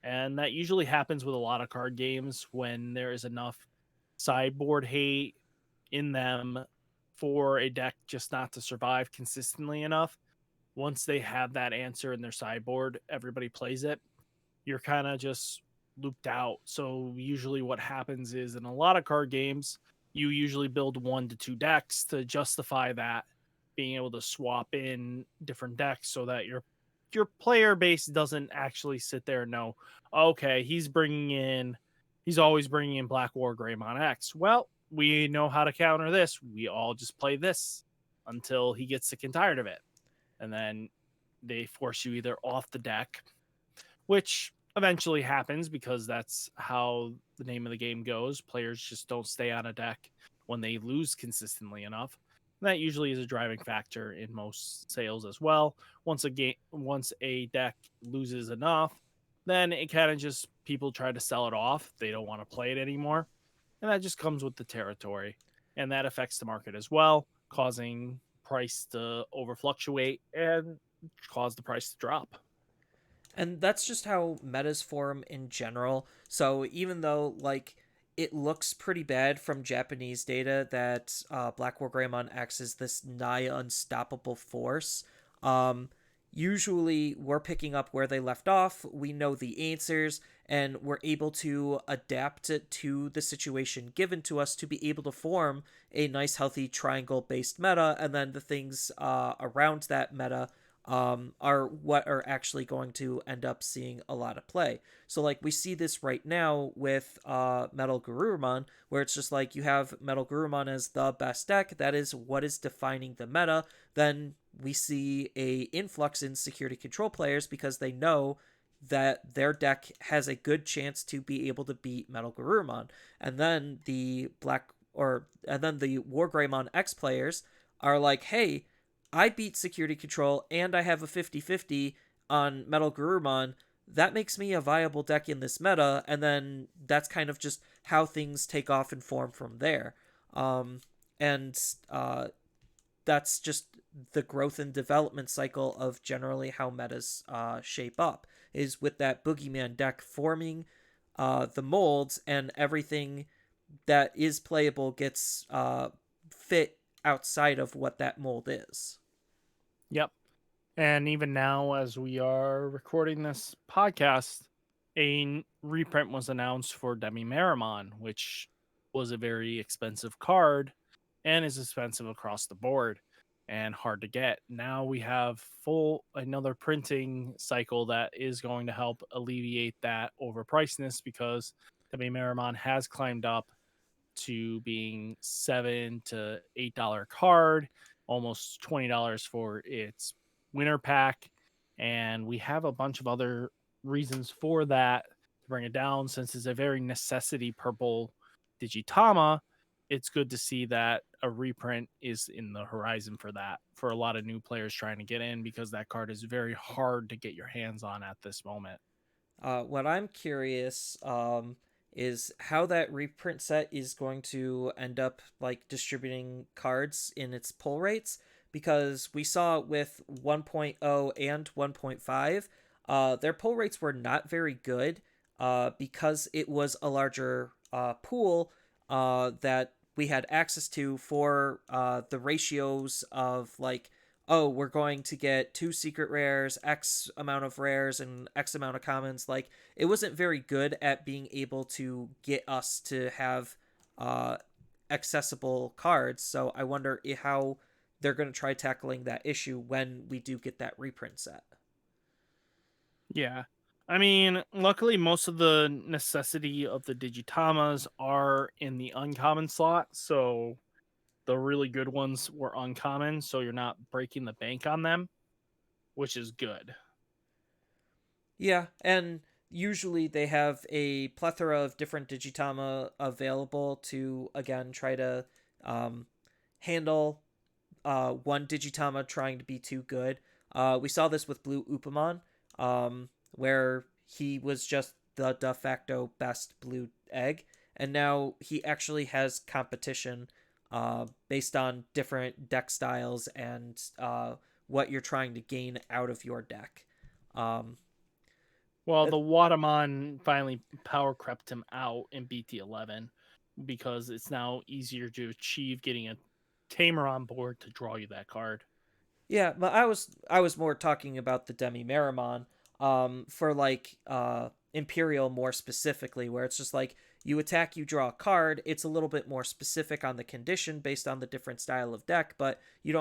And that usually happens with a lot of card games when there is enough sideboard hate in them for a deck just not to survive consistently enough. Once they have that answer in their sideboard, everybody plays it. You're kind of just looped out. So usually what happens is in a lot of card games, you usually build 1 to 2 decks to justify that, being able to swap in different decks so that your player base doesn't actually sit there and know, okay, he's always bringing in Black War Greymon X. Well, we know how to counter this. We all just play this until he gets sick and tired of it. And then they force you either off the deck, which eventually happens because that's how the name of the game goes. Players just don't stay on a deck when they lose consistently enough. And that usually is a driving factor in most sales as well. Once a deck loses enough, then it kind of just people try to sell it off. They don't want to play it anymore. and that just comes with the territory. And that affects the market as well, causing price to overfluctuate and cause the price to drop. And that's just how metas form in general. So even though like it looks pretty bad from Japanese data that Black War Greymon acts as this nigh unstoppable force, um, usually we're picking up where they left off. We know the answers, and we're able to adapt it to the situation given to us to be able to form a nice, healthy triangle based meta, and then the things around that meta are what are actually going to end up seeing a lot of play. So like we see this right now with Metal Garurumon, where it's just like you have Metal Garurumon as the best deck. That is what is defining the meta. Then we see a influx in security control players because they know that their deck has a good chance to be able to beat Metal Garurumon. And then the War Greymon X players are like, hey, I beat security control and I have a 50-50 on Metal Garurumon. That makes me a viable deck in this meta, and then that's kind of just how things take off and form from there. And that's just the growth and development cycle of generally how metas shape up, is with that boogeyman deck forming the molds, and everything that is playable gets fit outside of what that mold is. Yep. And even now, as we are recording this podcast, reprint was announced for Demi Marimon, which was a very expensive card and is expensive across the board and hard to get. Now we have full another printing cycle that is going to help alleviate that overpricedness because Demi Marimon has climbed up to being $7 to $8 card, almost $20 for its winter pack. And we have a bunch of other reasons for that to bring it down. Since it's a very necessity purple Digitama, it's good to see that a reprint is in the horizon for that, for a lot of new players trying to get in, because that card is very hard to get your hands on at this moment. What I'm curious is how that reprint set is going to end up like distributing cards in its pull rates, because we saw with 1.0 and 1.5, their pull rates were not very good because it was a larger pool that we had access to for the ratios of like, oh, we're going to get 2 secret rares, X amount of rares, and X amount of commons. Like, it wasn't very good at being able to get us to have uh, accessible cards. So I wonder how they're going to try tackling that issue when we do get that reprint set. Yeah. I mean, luckily, most of the necessity of the Digitamas are in the uncommon slot. So the really good ones were uncommon. So you're not breaking the bank on them, which is good. Yeah, and usually they have a plethora of different Digitama available to, again, try to um, handle one Digitama trying to be too good. We saw this with Blue Upamon, where he was just the de facto best blue egg, and now he actually has competition based on different deck styles and what you're trying to gain out of your deck. Um, Well, the Watamon finally power crept him out in BT11 because it's now easier to achieve getting a Tamer on board to draw you that card. Yeah, but I was more talking about the Demi Marimon for like Imperial more specifically, where it's just like you attack, you draw a card. It's a little bit more specific on the condition based on the different style of deck, but you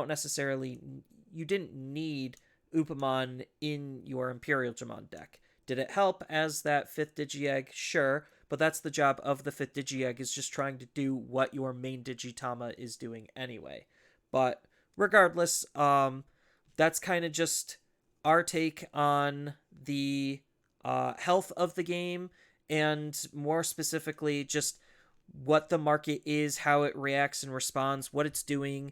didn't need Upamon in your Imperial Jamon deck. Did it help as that fifth Digi-Egg? Sure, but that's the job of the fifth Digi-Egg, is just trying to do what your main Digitama is doing anyway. But regardless, that's kind of just our take on the health of the game, and more specifically, just what the market is, how it reacts and responds, what it's doing.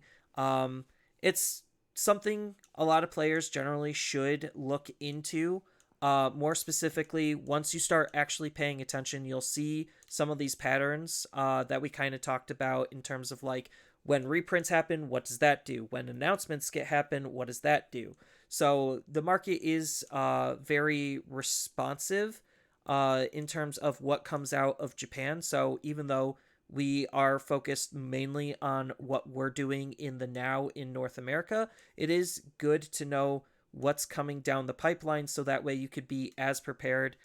It's something a lot of players generally should look into. More specifically, once you start actually paying attention, you'll see some of these patterns that we kind of talked about in terms of like when reprints happen, what does that do? When announcements get happen, what does that do? So the market is very responsive in terms of what comes out of Japan. So even though we are focused mainly on what we're doing in the now in North America, it is good to know what's coming down the pipeline so that way you could be as prepared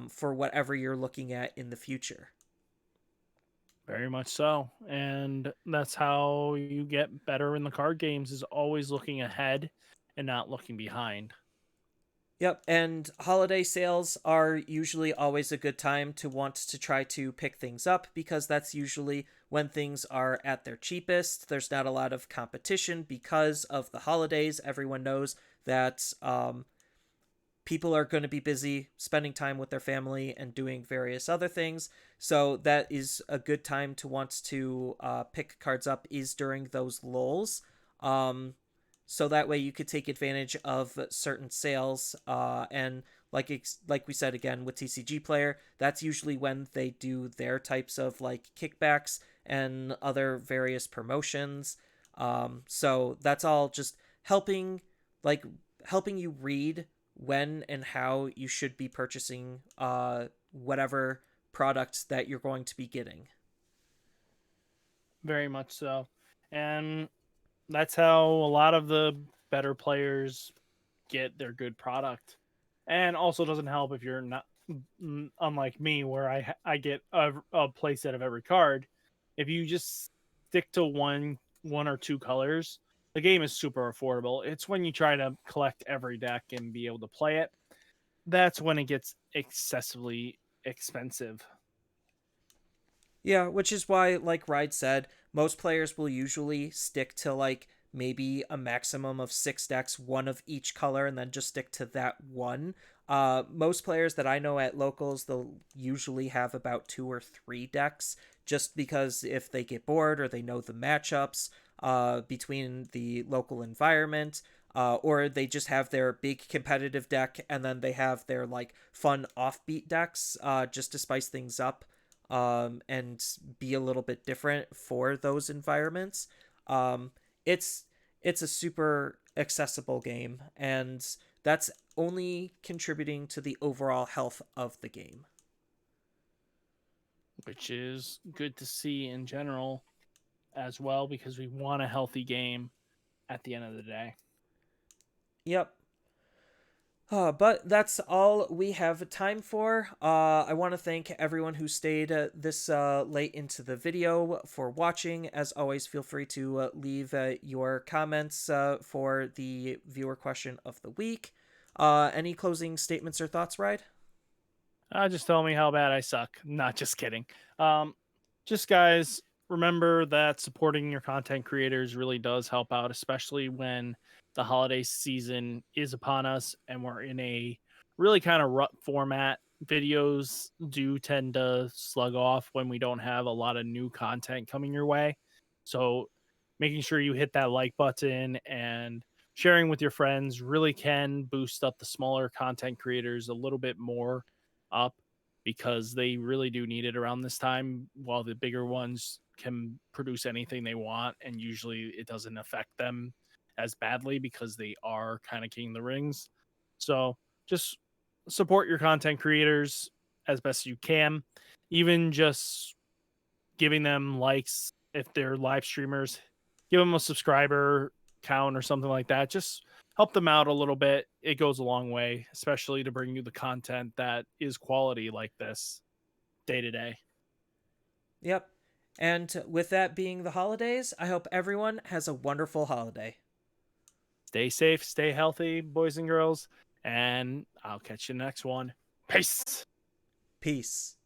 for whatever you're looking at in the future. Very much so. And that's how you get better in the card games, is always looking ahead and not looking behind. Yep, and holiday sales are usually always a good time to want to try to pick things up because that's usually when things are at their cheapest. There's not a lot of competition because of the holidays. Everyone knows that people are going to be busy spending time with their family and doing various other things. So that is a good time to want to pick cards up is during those lulls. Um, so that way you could take advantage of certain sales and like we said again with TCG Player, that's usually when they do their types of like kickbacks and other various promotions. So that's all just helping like helping you read when and how you should be purchasing whatever product that you're going to be getting. Very much so. And that's how a lot of the better players get their good product. And also doesn't help if you're not unlike me, where I get a play set of every card. If you just stick to one or two colors, the game is super affordable. It's when you try to collect every deck and be able to play it, that's when it gets excessively expensive. Yeah, which is why, like Ride said, most players will usually stick to like maybe a maximum of 6 decks, one of each color, and then just stick to that one. Most players that I know at locals, they'll usually have about 2 or 3 decks, just because if they get bored or they know the matchups between the local environment, or they just have their big competitive deck and then they have their like fun offbeat decks just to spice things up and be a little bit different for those environments. Um, it's it's a super accessible game, and that's only contributing to the overall health of the game. Which is good to see in general as well, because we want a healthy game at the end of the day. Yep. But that's all we have time for. I want to thank everyone who stayed this late into the video for watching. As always, feel free to leave your comments for the viewer question of the week. Any closing statements or thoughts, Ride? Just tell me how bad I suck. Not just kidding. Um, just guys, remember that supporting your content creators really does help out, especially when the holiday season is upon us and we're in a really kind of rut format. Videos do tend to slug off when we don't have a lot of new content coming your way. So making sure you hit that like button and sharing with your friends really can boost up the smaller content creators a little bit more up, because they really do need it around this time, while the bigger ones can produce anything they want and usually it doesn't affect them as badly because they are kind of king the rings. So just support your content creators as best you can, even just giving them likes if they're live streamers, give them a subscriber count or something like that. Just help them out a little bit. It goes a long way, especially to bring you the content that is quality like this day to day. Yep. And with that being the holidays, I hope everyone has a wonderful holiday. Stay safe, stay healthy, boys and girls, and I'll catch you next one. Peace. Peace.